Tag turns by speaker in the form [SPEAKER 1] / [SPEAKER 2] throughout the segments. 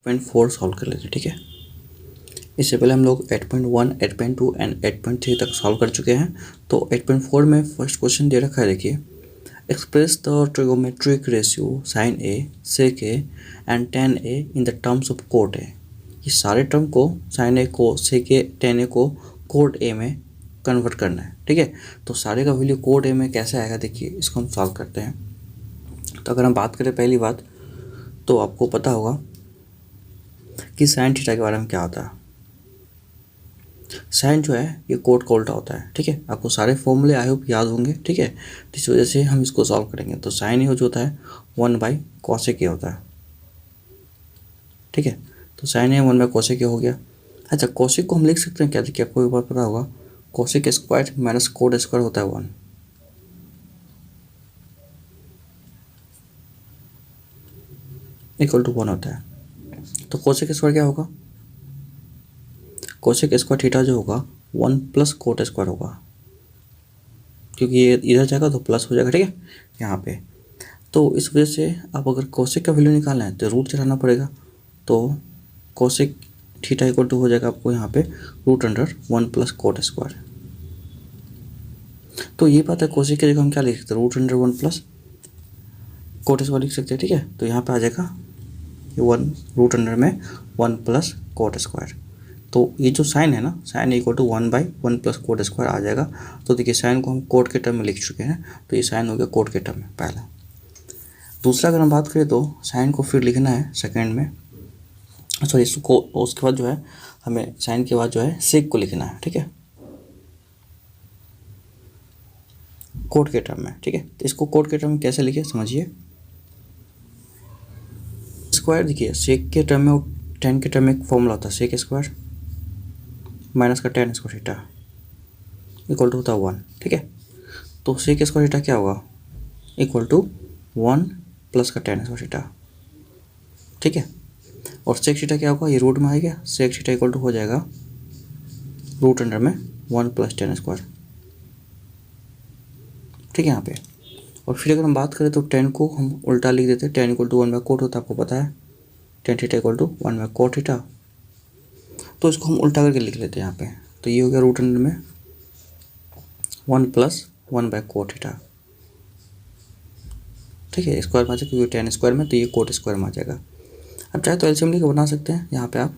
[SPEAKER 1] 8.4 solve कर लेते हैं। ठीक है, इससे पहले हम लोग 8.1, 8.2 एंड 8.3 तक सॉल्व कर चुके हैं। तो 8.4 में फर्स्ट क्वेश्चन दे रखा है, देखिए, express the trigonometric ratio sine A, sec A and tan A in the terms of cot A. ये सारे टर्म को साइन ए को, सेक ए, टेन ए को कोट ए में कन्वर्ट करना है। ठीक है, तो सारे का वैल्यू कोट ए में कैसे आएगा, देखिए इसको हम सॉल्व करते हैं। तो अगर हम बात करें पहली बात, तो आपको पता होगा कि साइन थीटा के बारे में क्या होता है। साइन जो है ये कोट का उल्टा होता है। ठीक है, आपको सारे फॉर्मूले आई होप याद होंगे। ठीक है, तो इस वजह से हम इसको सॉल्व करेंगे। तो साइन ये जो होता है 1/cosec होता है। ठीक है, तो साइन ए 1/cosec हो गया। अच्छा, cosec को हम लिख सकते हैं क्या, देखिए आपको एक बार पता होगा, cosec square minus cot square होता है 1, इक्वल टू 1 होता है। तो cosec स्क्वायर क्या होगा, cosec स्क्वायर थीटा जो होगा 1 प्लस कोट स्क्वायर होगा, क्योंकि ये इधर जाएगा तो प्लस हो जाएगा। ठीक है, यहाँ पे तो इस वजह से आप अगर cosec का वैल्यू निकालना है तो रूट चढ़ाना पड़ेगा। तो cosec थीटा इक्वल टू हो जाएगा आपको यहाँ पे √1 प्लस कोट स्क्वायर। तो ये बात है, cosec की जगह हम क्या लिख सकते हैं, √1 प्लस कोट स्क्वायर लिख सकते हैं। ठीक है, तो यहाँ पे आ जाएगा 1 प्लस कोट स्क्वायर। तो ये जो साइन है ना, sine equal to 1/1 plus cot square आ जाएगा। तो देखिए साइन को हम कोट के टर्म में लिख चुके हैं, तो ये साइन हो गया कोट के टर्म में पहला। दूसरा अगर हम बात करें तो साइन को फिर लिखना है सेकेंड में, सॉरी इसको, उसके बाद जो है हमें साइन के बाद जो है सेक को लिखना है। ठीक है, कोट के टर्म में। ठीक है, तो इसको कोट के टर्म में कैसे लिखे समझिए। स्क्वायर देखिए सेक के टर्म में, टेन के टर्म में एक फॉर्मूला होता है, सेक स्क्वायर माइनस का tan square theta equal to होता है 1। ठीक है, तो सेक स्क्वायर थीटा क्या होगा, इक्वल टू 1 प्लस का टेन स्क्वायर थीटा। ठीक है, और सेक थीटा क्या होगा, ये रूट में आ गया, सेक थीटा इक्वल टू हो जाएगा √1 प्लस टेन स्क्वायर। ठीक है यहाँ पे, और फिर अगर हम बात करें तो टेन को हम उल्टा लिख देते हैं, टेन इक्वल टू 1/कोट होता है, आपको पता है, टेन थीटा इक्वल टू 1/कोट थीटा। तो इसको हम उल्टा करके लिख लेते हैं यहाँ पे। तो ये हो गया √1 प्लस 1/कोट थीटा। ठीक है, स्क्वायर में आ जाएगा क्योंकि टेन स्क्वायर में, तो ये कोट स्क्वायर में आ जाएगा। अब चाहे तो एलसीएम लेके बना सकते हैं। यहाँ पे आप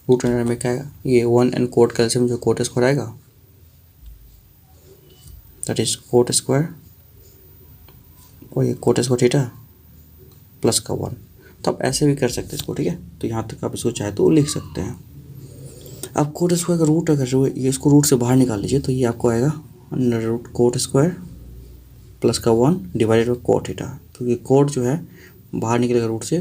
[SPEAKER 1] √1 में क्या आएगा, ये 1 एंड कोट का एलसीएम जो कोट स्क्वायर आएगा, दैट इज कोट स्क्वायर, और ये कोट स्क्वायर थीटा प्लस का 1। तो आप ऐसे भी कर सकते हैं इसको। ठीक है, तो यहाँ तक आप इसको चाहे तो लिख सकते हैं। अब कोट स्क्वायर का रूट अगर ये इसको रूट से बाहर निकाल लीजिए, तो ये आपको आएगा अंडर कोट स्क्वायर प्लस का 1 डिवाइडेड बाई कोट थीटा, क्योंकि कोट जो है बाहर निकलेगा रूट से,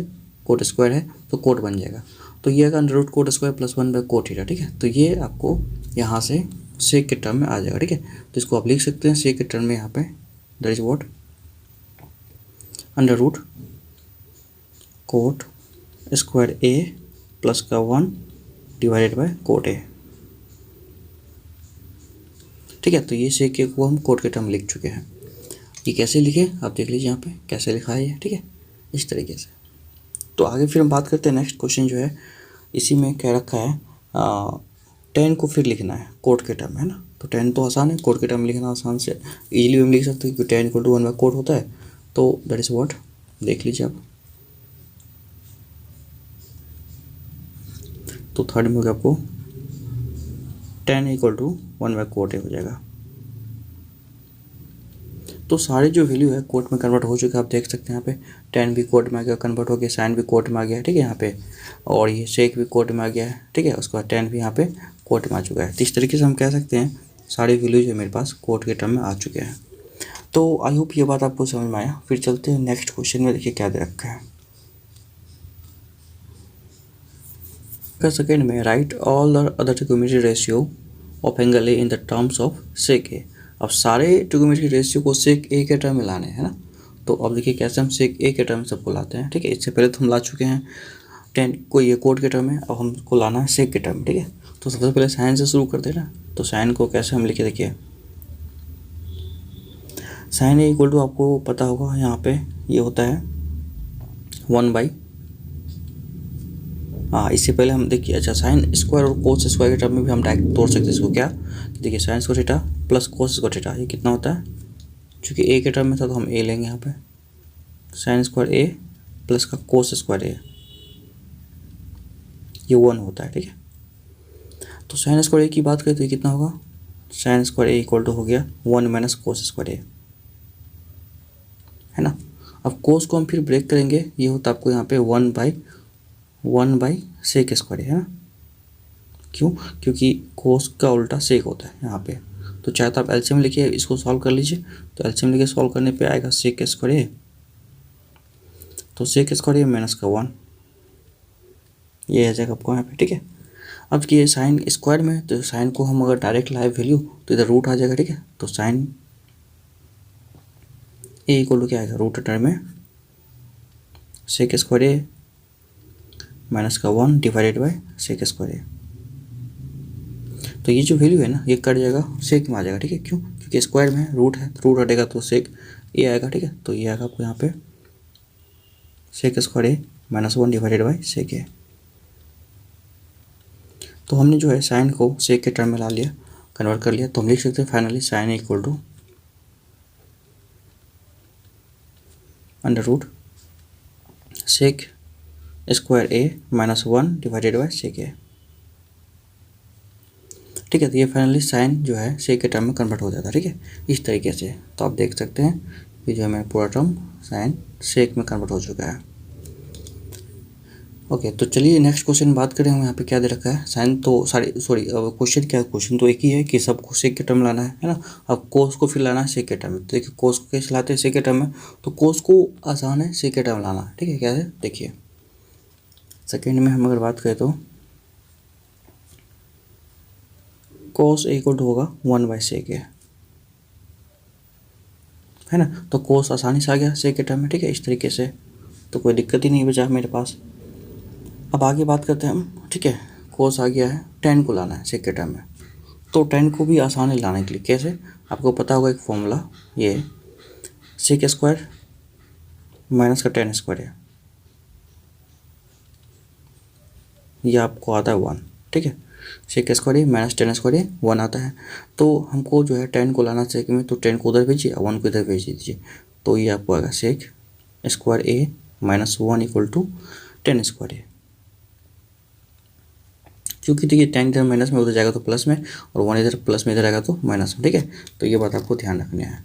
[SPEAKER 1] कोट स्क्वायर है तो कोट बन जाएगा। तो ये आएगा under root cot square plus 1/कोट थीटा। ठीक है, तो ये आपको यहाँ से सेक के टर्म में आ जाएगा। ठीक है, तो इसको आप लिख सकते हैं सेक के टर्म में यहाँ पे, that is what, under root cot square A plus का 1 डिवाइडेड बाय कोट ए। ठीक है, तो ये सेक के को हम कोट के टर्म लिख चुके हैं। ये कैसे लिखे आप देख लीजिए यहाँ पे कैसे लिखा है ये। ठीक है, इस तरीके से। तो आगे फिर हम बात करते हैं, नेक्स्ट क्वेश्चन जो है इसी में कह रखा है, टेन को फिर लिखना है कोट के टर्म, है ना। तो टेन तो आसान है, कोट के टर्म लिखना आसान से इजीली हम लिख सकते हैं, क्योंकि टेन इक्वल टू 1/कोट होता है। तो दैट इज व्हाट, देख लीजिए आप। तो थर्ड में हो गया आपको टेन इक्वल टू 1/कोट हो जाएगा। तो सारे जो वैल्यू है कोट में कन्वर्ट हो चुके हैं, आप देख सकते हैं यहाँ पे टेन भी कोट में आ गया, कन्वर्ट हो गया, साइन भी कोट में आ गया है। ठीक है, यहाँ पे और ये सेक भी कोट में आ गया है। ठीक है, उसके बाद टेन भी यहाँ पे कोट में आ चुका है। तो इस तरीके से हम कह सकते हैं सारे वैल्यू जो मेरे पास कोट के टर्म में आ चुके हैं। तो आई होप ये बात आपको समझ में आया। फिर चलते हैं नेक्स्ट क्वेश्चन में, देखिए क्या दे रखा है। सेकेंड में write all the other trigonometry ratio of angle A in the terms of sec A. अब सारे ट्रिगोनोमेट्री रेशियो को सेक ए के टर्म में लाने हैं ना। तो अब देखिए कैसे हम सेक ए के टर्म में सबको लाते हैं। ठीक है, इससे पहले तो हम ला चुके हैं टेन को ये कोट के टर्म में, अब हमको लाना है सेक के टर्म में। ठीक है, तो सबसे पहले साइन से शुरू कर देना। तो साइन को कैसे हम लिखे, देखिए साइन ए इक्वल टू, आपको पता होगा यहाँ पे ये होता है 1/, हाँ, इससे पहले हम देखिए, अच्छा साइन स्क्वायर और कोस स्क्वायर के टर्म में भी हम डायरेक्ट तोड़ सकते हैं इसको। क्या देखिए, sign square theta plus cos square theta, ये कितना होता है, चूँकि ए के टर्म में था तो हम ए लेंगे यहाँ पे, साइन स्क्वायर ए प्लस का कोस स्क्वायर ए, ये 1 होता है। ठीक है, तो साइन स्क्वायर ए की बात करें तो ये कितना होगा, sine square A equal to हो गया 1 माइनस कोस स्क्वायर ए, है ना। अब कोस को हम फिर ब्रेक करेंगे, ये होता है आपको यहाँ पे 1 बाई सेक स्क्वायर है ना। क्यों, क्योंकि कोस का उल्टा सेक होता है यहाँ पे। तो चाहे तो आप एलसीएम लिखिए, इसको सॉल्व कर लीजिए, तो एलसीएम लिखिए सॉल्व करने पे आएगा सेक स्क्वायर ए, तो सेक स्क्वायर ए माइनस का 1, ये आ जाएगा आपको यहाँ पे। ठीक है, अब ये साइन स्क्वायर में, तो साइन को हम अगर डायरेक्ट लाए वैल्यू तो इधर रूट आ जाएगा। ठीक है, तो साइन ए इक्वल टू क्या आएगा, रूट टर्म में सेक स्क्वायर ए माइनस का 1 divided by sec square A. तो ये जो वैल्यू है ना, ये कट जाएगा, सेक में आ जाएगा। ठीक है, क्यों, क्योंकि स्क्वायर में रूट है, रूट हटेगा तो सेक ए आएगा। ठीक है, तो ये आएगा आपको यहाँ पे sec square A minus 1 divided by sec A. तो हमने जो है साइन को सेक के टर्म में ला लिया, कन्वर्ट कर लिया, तो हम लिख सकते हैं finally sine A equal to under root sec square A minus 1 divided by sec A. ठीक है, तो ये फाइनली साइन जो है सेक के टर्म में कन्वर्ट हो जाता है। ठीक है, इस तरीके से। तो आप देख सकते हैं कि जो हमें पूरा टर्म साइन सेक में कन्वर्ट हो चुका है। ओके, तो चलिए नेक्स्ट क्वेश्चन बात करें। हम यहाँ पे क्या दे रखा है, साइन तो सॉरी क्वेश्चन क्या है, क्वेश्चन तो एक ही है कि सबको सेक के टर्म लाना है ना। अब कोस को फिर लाना है सेक के टर्म में। तो देखिए कोस को कैसे लाते हैं सेक के टर्म में, तो कोस को आसान है सेक के टर्म लाना। ठीक है, क्या है, देखिए सेकेंड में हम अगर बात करें तो कोस ए इक्वल टू होगा 1 बाई सेक ए, है ना। तो कोस आसानी से आ गया सेक के टर्म में। ठीक है, इस तरीके से, तो कोई दिक्कत ही नहीं बचा मेरे पास। अब आगे बात करते हैं हम। ठीक है, कोस आ गया है, टेन को लाना है सेक के टर्म में। तो टेन को भी आसान है लाने के लिए, कैसे, आपको पता होगा एक फॉर्मूला, ये सेक स्क्वायर माइनस का टेन स्क्वायर है, ये आपको आता है 1। ठीक है, sec square minus tan square 1 आता है। तो हमको जो है टेन को लाना सेक में, तो टेन को उधर भेजिए, 1 को इधर भेज दीजिए, तो ये आपको आएगा sec square A minus 1 equal to tan square A. क्योंकि देखिए टेन इधर माइनस में उधर जाएगा तो प्लस में, और 1 इधर प्लस में इधर आएगा तो माइनस में। ठीक है, तो ये बात आपको ध्यान रखनी है।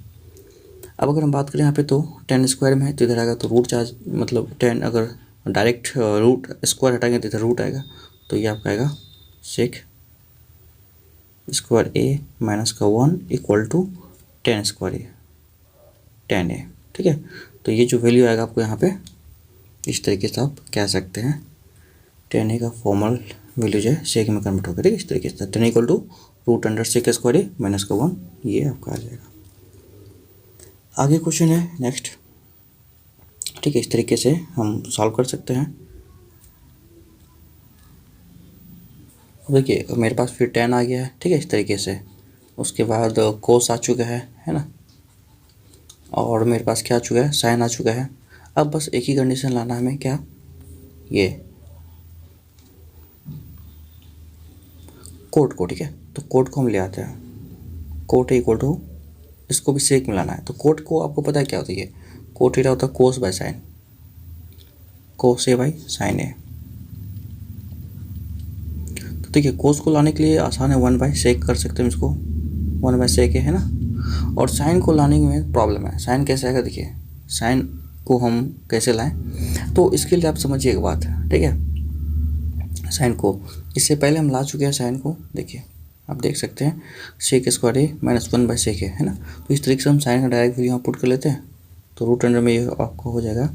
[SPEAKER 1] अब अगर हम बात करें यहाँ पे, तो टेन स्क्वायर में है तो इधर आएगा तो रूट चार्ज, मतलब टेन अगर डायरेक्ट रूट स्क्वायर हटाएंगे तो इधर रूट आएगा, तो ये आपका आएगा सेक स्क्वायर ए माइनस का 1 equal to tan square A, tan A. ठीक है, तो ये जो वैल्यू आएगा आपको यहाँ पे, इस तरीके से आप कह सकते हैं टेन ए का फॉर्मल वैल्यू जो है सेक में कन्वर्ट होगा। ठीक है, इस तरीके से tan equal to root under sec square A minus का 1, ये आपका आ जाएगा। आगे क्वेश्चन है नेक्स्ट। ठीक है, इस तरीके से हम सॉल्व कर सकते हैं। देखिए मेरे पास फिर टेन आ गया है। ठीक है, इस तरीके से, उसके बाद कोस आ चुका है ना, और मेरे पास क्या आ चुका है, साइन आ चुका है। अब बस एक ही कंडीशन लाना है हमें, क्या, ये कोट को। ठीक है, तो कोट को हम ले आते हैं, कोट है इक्वल टू, इसको भी सेक में लाना है। तो कोट को आपको पता है क्या होता है, कोट थीटा होता है cos by sine, cos A by sine A. तो देखिए कोस को लाने के लिए आसान है, 1 बाई सेक कर सकते हैं इसको, 1 बाई सेक है ना। और साइन को लाने में प्रॉब्लम है, साइन कैसे आएगा, देखिए साइन को हम कैसे लाएं, तो इसके लिए आप समझिए एक बात है। ठीक है, साइन को इससे पहले हम ला चुके हैं साइन को, देखिए आप देख सकते हैं sec square A minus 1 by sec है ना। तो इस तरीके से हम साइन का डायरेक्ट वैल्यू यहाँ पुट कर लेते हैं, तो रूट अंडर में ये आपको हो जाएगा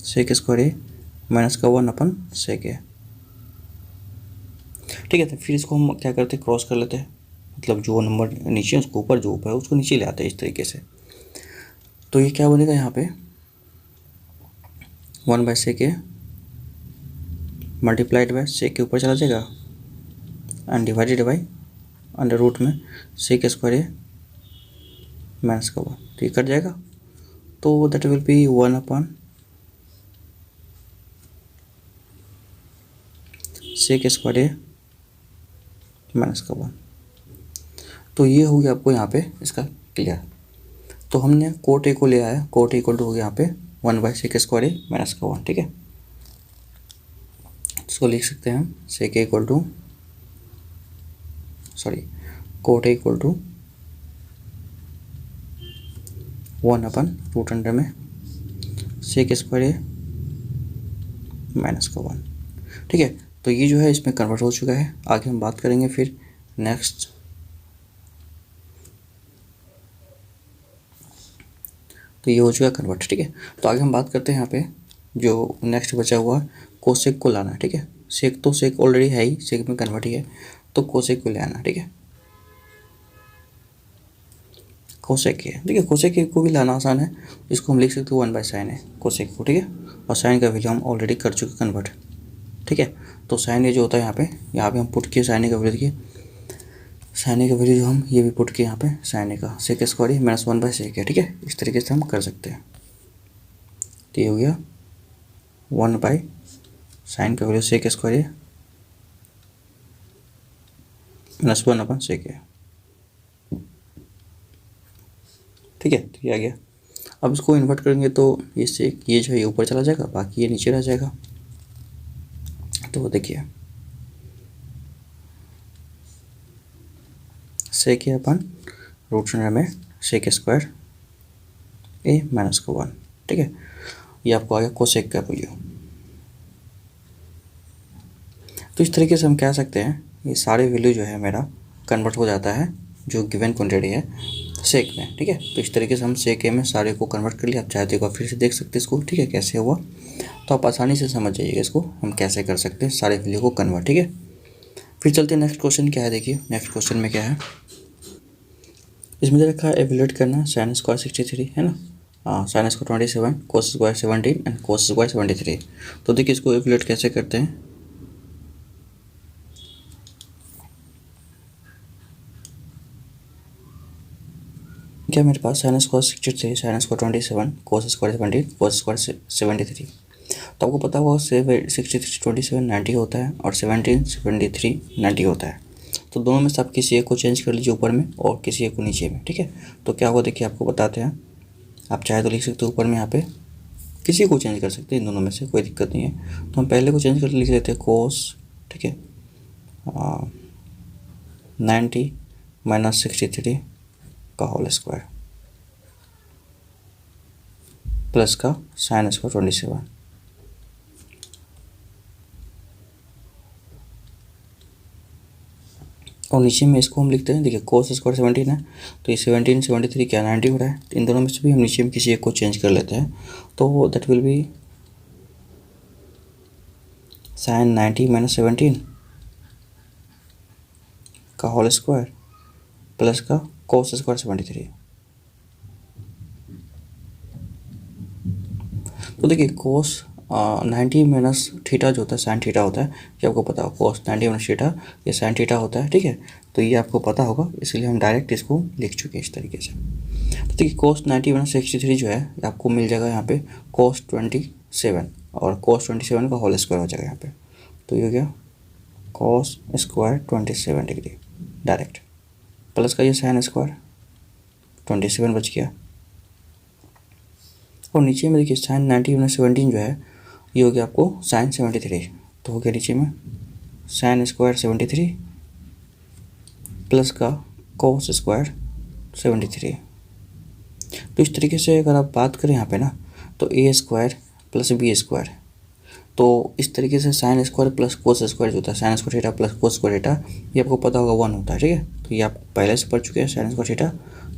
[SPEAKER 1] सेक स्क्वायर ए माइनस का 1 अपन सेक है। ठीक है, तो फिर इसको हम क्या करते हैं, क्रॉस कर लेते हैं, मतलब जो नंबर नीचे है उसको ऊपर, जो ऊपर है उसको नीचे ले आते हैं इस तरीके से। तो ये क्या बनेगा यहाँ पे, 1 by sec A multiplied by sec के ऊपर चला जाएगा and divided by under root में सेक स्क्वायर ए माइनस का 1, तो ये कट जाएगा। तो that will be 1 upon sec square A minus का 1। तो ये हो गया आपको यहाँ पे इसका क्लियर। तो हमने कोट ए को ले आया, कोट ए इक्वल टू हो गया यहाँ पे 1/सेक स्क्वायर ए माइनस का 1, ठीक है। इसको लिख सकते हैं हम sec A equal to cot A equal to 1/रूट अंडर में सेक स्क्वायर ए माइनस का 1, ठीक है। तो ये जो है इसमें कन्वर्ट हो चुका है। आगे हम बात करेंगे फिर नेक्स्ट। तो ये हो चुका कन्वर्ट, ठीक है। तो आगे हम बात करते हैं यहाँ पे जो नेक्स्ट बचा हुआ कोसेक को लाना है, ठीक है। सेक तो सेक ऑलरेडी है ही, सेक में कन्वर्ट ही है, तो कोसेक को ले आना, ठीक है। कोसेक है, ठीक है। कोसेक को भी लाना आसान है, इसको हम लिख सकते हैं 1/साइन है कोसेक को, ठीक है। और साइन का वैल्यू हम ऑलरेडी कर चुके कन्वर्ट, ठीक है। तो साइन ए जो होता है यहाँ पे हम पुट किए साइन ए का वैल्यू, देखिए साइन ए का वैल्यू जो हम ये भी पुट किए यहाँ पे साइन ए का सेक स्क्वायर माइनस 1/सेक है, ठीक है। इस तरीके से हम कर सकते हैं। तो ये हो गया 1/साइन का वैल्यू सेक स्क्वायर माइनस 1/सेक है, ठीक है। तो ये आ गया। अब इसको इन्वर्ट करेंगे तो ये सेक ये जो है ये ऊपर चला जाएगा, बाकी ये नीचे रह जाएगा। तो देखिए सेक ए अपन रूट अंडर में सेक स्क्वायर ए माइनस का 1, ठीक है। ये आपको आ गया कोसेक का वैल्यू। तो इस तरीके से हम कह सकते हैं ये सारे वैल्यू जो है मेरा कन्वर्ट हो जाता है जो गिवन क्वांटिटी है सेक में, ठीक है। तो इस तरीके से हम सेक ए में सारे को कन्वर्ट कर लिया। आप चाहते हो फिर से देख सकते हैं इसको, ठीक है, कैसे हुआ। तो आप आसानी से समझ जाइएगा इसको हम कैसे कर सकते हैं सारे वैल्यू को कन्वर्ट, ठीक है। फिर चलते हैं नेक्स्ट क्वेश्चन क्या है। देखिए नेक्स्ट क्वेश्चन में क्या है, इसमें दे रखा है एवेल्यूएट करना साइन स्क्वायर 63 है ना, sign square 27, cos square 17 and cos square 73। तो देखिए इसको एवेल्यूएट कैसे करते हैं। क्या मेरे पास sine square 63, sine square 27, cos square 17, cos square 73। तो आपको पता होगा 63 27 90 होता है और 17 73 90 होता है। तो दोनों में से आप किसी एक को चेंज कर लीजिए ऊपर में और किसी एक को नीचे में, ठीक है। तो क्या होगा देखिए आपको बताते हैं। आप चाहे तो लिख सकते हो ऊपर में यहाँ पे किसी को चेंज कर सकते हैं, इन दोनों में से कोई दिक्कत नहीं है। तो हम पहले को चेंज कर लिख लेते हैं कोस, ठीक है, 90 माइनस 63 का होल स्क्वायर प्लस का साइन स्क्वायर 27। और नीचे में इसको हम लिखते हैं, देखिए कोस स्क्वायर 17 है तो ये 17 73 क्या 90 हो रहा है। तो इन दोनों में से भी हम नीचे में किसी एक को चेंज कर लेते हैं। तो दैट विल बी साइन 90 माइनस 17 का होल स्क्वायर प्लस का कोस स्क्वायर 73। तो देखिए कोस 90 माइनस थीटा जो होता है साइन थीटा होता है, ये आपको पता होगा। कोस 90 माइनस थीटा ये साइन थीटा होता है, ठीक है। तो ये आपको पता होगा, इसलिए हम डायरेक्ट इसको लिख चुके हैं इस तरीके से। तो देखिए कोस 90 माइनस 63 जो है आपको मिल जाएगा यहाँ पे कोस 27 और कोस 27 का होल स्क्वायर हो जाएगा यहाँ पे। तो ये हो गया cos square 27 degree direct, plus का ये साइन स्क्वायर 27 बच गया। और नीचे में देखिए साइन 90 माइनस 17 जो है ये हो गया आपको साइन 73। तो हो गया नीचे में साइन स्क्वायर 73 प्लस का कोस स्क्वायर 73। तो इस तरीके से अगर आप बात करें यहाँ पे ना तो A square plus B square, तो इस तरीके से sign square plus cos square जो होता है sign square theta plus cos square theta ये आपको पता होगा 1 होता है, ठीक है। तो ये आप पहले से पढ़ चुके हैं, साइन स्क्वायर थीटा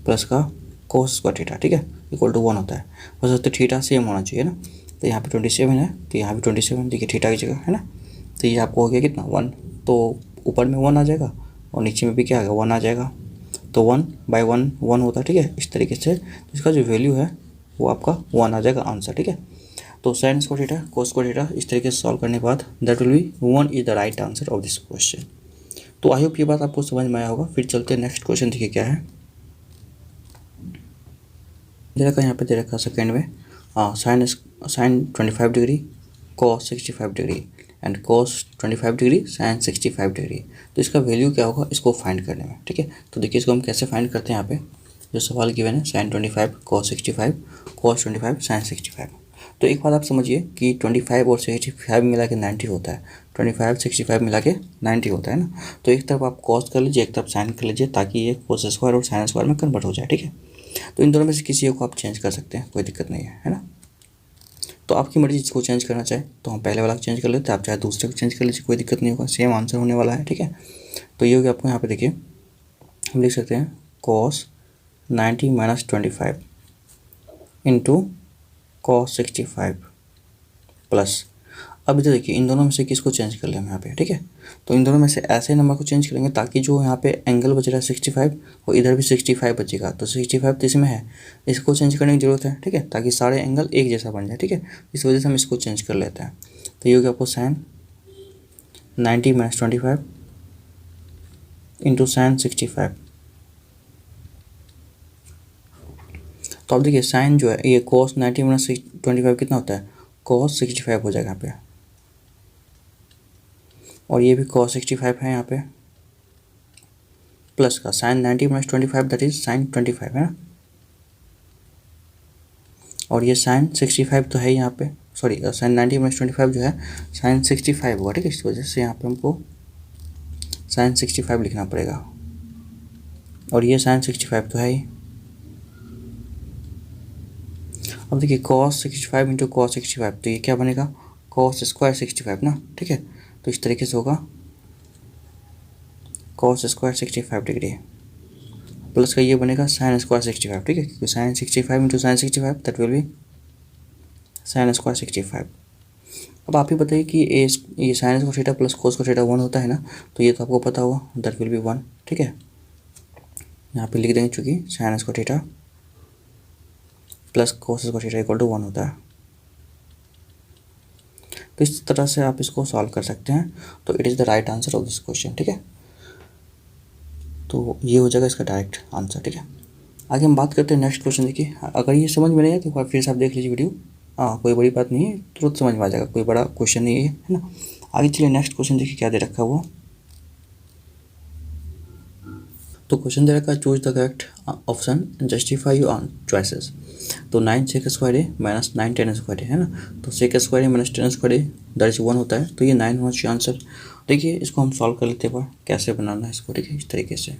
[SPEAKER 1] प्लस का कोस स्क्वायर थीटा, ठीक है, इक्वल टू 1 होता है। बस तो थीटा सेम होना चाहिए ना। तो यहाँ पे 27 है तो यहाँ भी 27, देखिए थीटा की जगह है ना। तो ये आपको हो गया कितना 1, तो ऊपर में 1 आ जाएगा और नीचे में भी क्या आएगा 1 आ जाएगा। तो 1/1 1 होता है, ठीक है। इस तरीके से तो इसका जो वैल्यू है वो आपका 1 आ जाएगा आंसर, ठीक है। तो sign square theta cos square theta इस तरीके से सॉल्व करने के बाद that will be 1 is the right answer of this question. तो आई होप ये बात आपको समझ में आया होगा। फिर चलते हैं नेक्स्ट क्वेश्चन, देखिए क्या है दे रखा है यहाँ पे, दे रखा सेकेंड में sine 25 degree cos 65 degree and cos 25 degree sine 65 degree. तो इसका वैल्यू क्या होगा इसको फाइंड करने में, ठीक है। तो देखिए इसको हम कैसे फाइंड करते हैं। यहाँ पे जो सवाल गिवन है साइन 25 कॉस 65 कॉस 25 साइन 65। तो एक बात आप समझिए कि 25 और 65 मिला के 90 होता है, 25 65 मिला के 90 होता है ना। तो एक तरफ आप कॉस कर लीजिए, एक तरफ साइन कर लीजिए, ताकि ये कोस स्क्वायर और साइन स्क्वायर में कन्वर्ट हो जाए, ठीक है। तो इन दोनों में से किसी एक को आप चेंज कर सकते हैं, कोई दिक्कत नहीं है ना। तो आपकी मर्जी जिसको चेंज करना चाहे, तो हम पहले वाला चेंज कर लेते हैं, आप चाहे दूसरे को चेंज कर लीजिए, कोई दिक्कत नहीं होगा, सेम आंसर होने वाला है, ठीक है। तो ये हो गया आपको यहाँ पे देखिए, हम लिख सकते हैं cos 90 minus 25 into cos 65 plus. अब इधर देखिए इन दोनों में से किसको चेंज कर लें हम यहाँ पे, ठीक है। तो इन दोनों में से ऐसे नंबर को चेंज करेंगे ताकि जो यहाँ पे एंगल बच रहा है 65 और इधर भी 65 बचेगा। तो 65 तो इसमें है, इसको चेंज करने की जरूरत है, ठीक है, ताकि सारे एंगल एक जैसा बन जाए, ठीक है। इस वजह से हम इसको चेंज कर लेते हैं। तो ये हो गया आपको साइन 90 माइनस 25 इंटू साइन 65। तो अब देखिए साइन जो है ये कॉस 90 माइनस 25 कितना होता है, कॉस 65 हो जाएगा यहाँ पे, और ये भी cos 65 है यहाँ पे, प्लस का sine 90 minus 25 that is sine 25 है ना, और ये साइन 65 तो है यहाँ पे, सॉरी साइन 90 माइनस 25 जो है साइन 65 होगा, ठीक है। इस वजह से यहाँ पे हमको साइन 65 लिखना पड़ेगा, और ये साइन 65 तो है ही। अब देखिए cos 65 इंटू कॉस 65, तो ये क्या बनेगा cos स्क्वायर 65 ना, ठीक है। तो इस तरीके से होगा cos स्क्वायर 65 डिग्री प्लस का ये बनेगा साइन स्क्वायर 65, ठीक है, क्योंकि sine 65 into sine 65 that will be sine square 65। अब आप ही बताइए कि ये sine square theta plus cos square theta 1 होता है ना, तो ये तो आपको पता होगा, दैट विल बी 1, ठीक है। यहाँ पे लिख देंगे चूँकि sine square theta plus cos square theta equal to 1 होता है। तो इस तरह से आप इसको सॉल्व कर सकते हैं। तो it is the right answer of this question, ठीक है। तो ये हो जाएगा इसका डायरेक्ट आंसर, ठीक है। आगे हम बात करते हैं नेक्स्ट क्वेश्चन। देखिए अगर ये समझ में नहीं आया तो फिर से आप देख लीजिए वीडियो, कोई बड़ी बात नहीं है, तुरंत समझ में आ जाएगा, कोई बड़ा क्वेश्चन नहीं है ना। आगे चलिए नेक्स्ट क्वेश्चन देखिए क्या दे रखा है वो। तो क्वेश्चन दे रखा है choose the correct option justify your on choices. तो 9 sec square A minus 9 10 square है ना, तो sec square A minus 10 square A that is 1 होता है, तो ये 9 होना चाहिए आंसर। देखिए इसको हम सॉल्व कर लेते हैं, कैसे बनाना है इसको, ठीक है, इस तरीके से।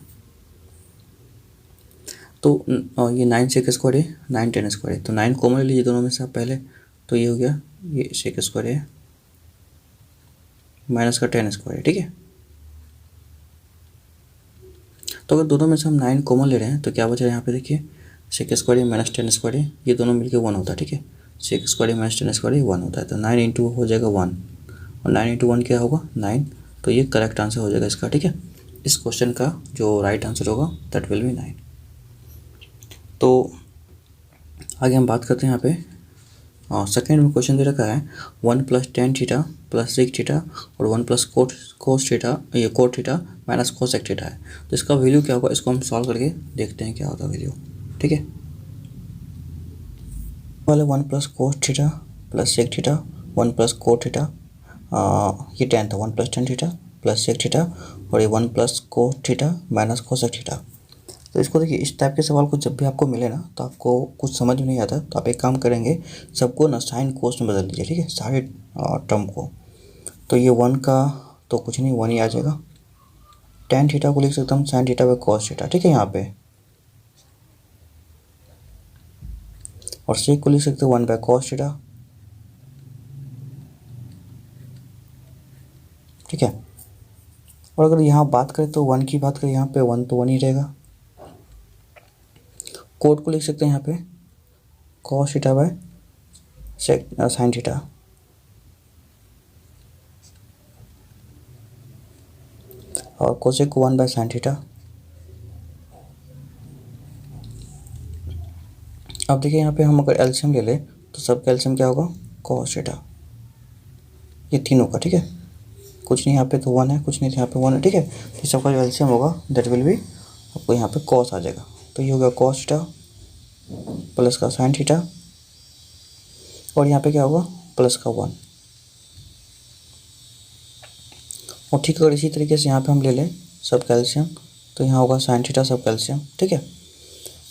[SPEAKER 1] तो ये 9 सेक स्क्वायर है 9 10 स्क्वायर है, तो 9 कॉमन लीजिए दोनों में से आप पहले, तो ये हो गया ये सेक स्क्वायर है माइनस का 10 स्क्वायर है, ठीक है। तो अगर दोनों में से हम 9 कॉमन ले रहे हैं तो क्या बच रहा है यहाँ पे, देखिए सेक स्क्वायर है माइनस 10 स्क्वायर है, ये दोनों मिलकर 1 होता है, ठीक है। सेक स्क्वायर है माइनस 10 स्क्वायर है 1 होता है, तो 9 इंटू हो जाएगा 1, और 9 इंटू 1 क्या होगा 9, तो ये करेक्ट आंसर हो जाएगा इसका, ठीक है। इस क्वेश्चन का जो राइट आंसर होगा दैट विल बी 9। तो आगे हम बात करते हैं यहाँ पे सेकेंड में क्वेश्चन दे रखा है 1 plus tan theta plus sec theta और 1 प्लस कोस थीटा, ये cot theta minus cosec theta है। तो इसका वैल्यू क्या होगा, इसको हम सॉल्व करके देखते हैं क्या होता है वैल्यू, ठीक है। वाले 1 plus cos theta plus sec theta 1 plus cot theta, ये 10 था, 1 plus tan theta plus sec theta, और ये 1 plus cot theta minus cosec theta. तो इसको देखिए इस टाइप के सवाल को जब भी आपको मिले ना, तो आपको कुछ समझ में नहीं आता, तो आप एक काम करेंगे, सबको ना साइन कोस में बदल दीजिए, ठीक है, सारे टर्म को। तो ये 1 का तो कुछ नहीं 1 ही आ जाएगा, टेन थीटा को लिख सकता हूँ sine theta by cos theta, ठीक है यहाँ पे, और सेक को लिख सकते हो 1 बाई कॉस थीटा, ठीक है। और अगर यहाँ बात करें तो 1 की बात करें, यहाँ पे 1 तो 1 ही रहेगा। कोट को लिख सकते हैं यहाँ पे cos theta by sine theta, और कोसेक को 1 बाय साइन थीटा। अब देखिए यहाँ पे हम अगर एलसीएम ले लें तो सबका एलसीएम क्या होगा कॉस थीटा, ये तीनों का, ठीक है, कुछ नहीं यहाँ पे तो 1 है, कुछ नहीं तो यहाँ पे 1 है, ठीक है। तो सबका जो एलसीएम होगा दैट विल बी आपको यहाँ पे कॉस आ जाएगा, तो ये होगा कॉस थीटा प्लस का साइन थीटा, और यहाँ पे क्या होगा प्लस का 1, और ठीक अगर इसी तरीके से यहाँ पे हम ले लें सब कैल्शियम, तो यहाँ होगा साइन थीटा सब कैल्शियम, ठीक है।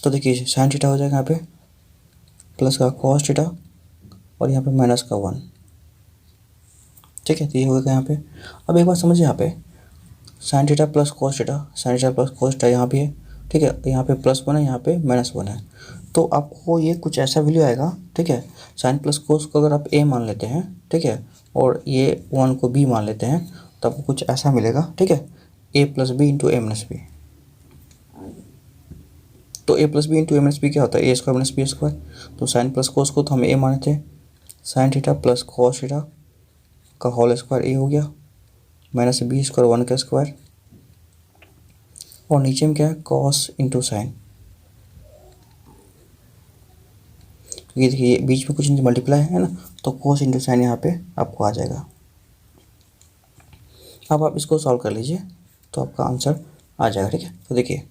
[SPEAKER 1] तो देखिए साइन थीटा हो जाएगा यहाँ पे प्लस का कॉस थीटा और यहाँ पे माइनस का 1, ठीक है। तो ये होगा यहाँ पे। अब एक बात समझिए, यहाँ पे sign theta plus cos theta, sign theta plus cos theta यहाँ भी है, ठीक है। यहाँ पे +1 है, यहाँ पे -1 है, तो आपको ये कुछ ऐसा वैल्यू आएगा, ठीक है। साइन प्लस कोस को अगर आप a मान लेते हैं, ठीक है, और ये 1 को b मान लेते हैं, तो आपको कुछ ऐसा मिलेगा, ठीक है, a plus B into A minus B. तो a plus B into A minus B क्या होता है, a² माइनस बी स्क्वायर। तो साइन प्लस कोस को तो हम a माने थे, sine theta plus cos theta का होल स्क्वायर a हो गया, माइनस b स्क्वायर 1 का स्क्वायर, और नीचे में क्या है कॉस इंटू साइन। ये देखिए बीच में कुछ नहीं मल्टीप्लाई है ना, तो कोस इंटू साइन यहाँ पे आपको आ जाएगा। अब आप इसको सॉल्व कर लीजिए तो आपका आंसर आ जाएगा, ठीक है। तो देखिए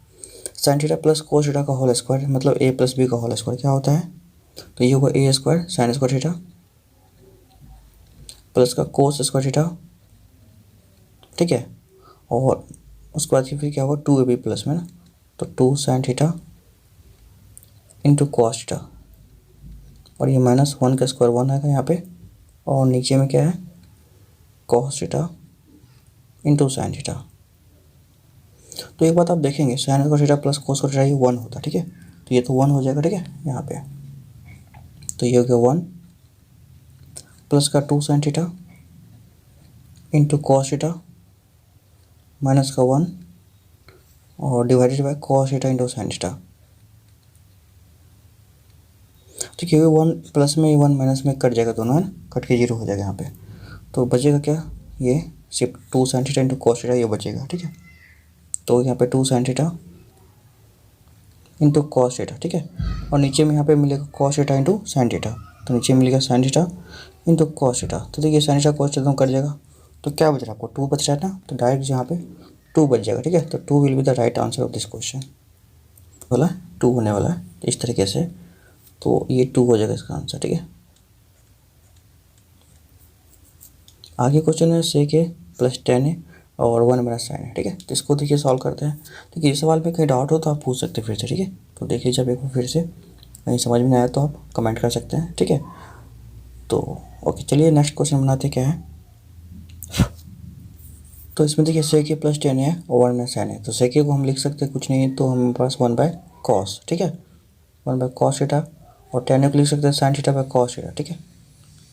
[SPEAKER 1] sign theta plus cos theta का होल स्क्वायर मतलब a प्लस बी का होल स्क्वायर क्या होता है, तो ये होगा a square sine square theta plus का कोस स्क्वायर थीटा, ठीक है, और उसके बाद फिर क्या होगा 2ab प्लस में ना, तो 2 sign theta into cos theta, और ये -1 का स्क्वायर 1 आएगा यहाँ पे, और नीचे में क्या है cos theta into sine theta. तो एक बात आप देखेंगे sign square theta plus cos square theta ये 1 होता है, ठीक है। तो ये तो 1 हो जाएगा, ठीक है, यहाँ पे। तो ये हो गया 1 प्लस का 2 sign theta into cos theta minus का 1 और divided by cos theta into sine theta. तो क्योंकि 1 प्लस में 1 माइनस में कट जाएगा दोनों, है ना, कट के 0 हो जाएगा यहाँ पे। तो बचेगा क्या, ये सिर्फ 2 sign theta into cos theta ये बचेगा, ठीक है। तो यहाँ पे 2 sign theta into cos theta, ठीक है, और नीचे में यहाँ पे मिलेगा cos theta into sine theta, तो नीचे मिलेगा sign theta into cos theta. तो देखिए साइन थीटा कॉस थीटा दोनों कट जाएगा, तो क्या बच रहा है आपको 2 बच रहा है ना, तो डायरेक्ट यहाँ पे 2 बच जाएगा, ठीक है। तो 2 will be the right answer of this question वाला 2 होने वाला है इस तरीके से। तो ये 2 हो जाएगा इसका आंसर, ठीक है। आगे क्वेश्चन है सेक ए प्लस 10 है और 1 माइनस साइन है, ठीक है। तो इसको देखिए सॉल्व करते हैं। देखिए इस सवाल में कहीं डाउट हो तो आप पूछ सकते हैं फिर से, ठीक है। तो देखिए जब एक बार फिर से कहीं समझ में नहीं आया तो आप कमेंट कर सकते हैं, ठीक है। तो ओके चलिए नेक्स्ट क्वेश्चन बनाते क्या है। तो इसमें देखिए सेक ए प्लस 10 है और 1 माइनस साइन है। तो सेक ए को हम लिख सकते हैं कुछ नहीं तो हमारे पास 1 बाय कॉस, ठीक है, 1 बाय कॉस थीटा, और 10 को लिख सकते हैं sine theta by cos theta, ठीक है।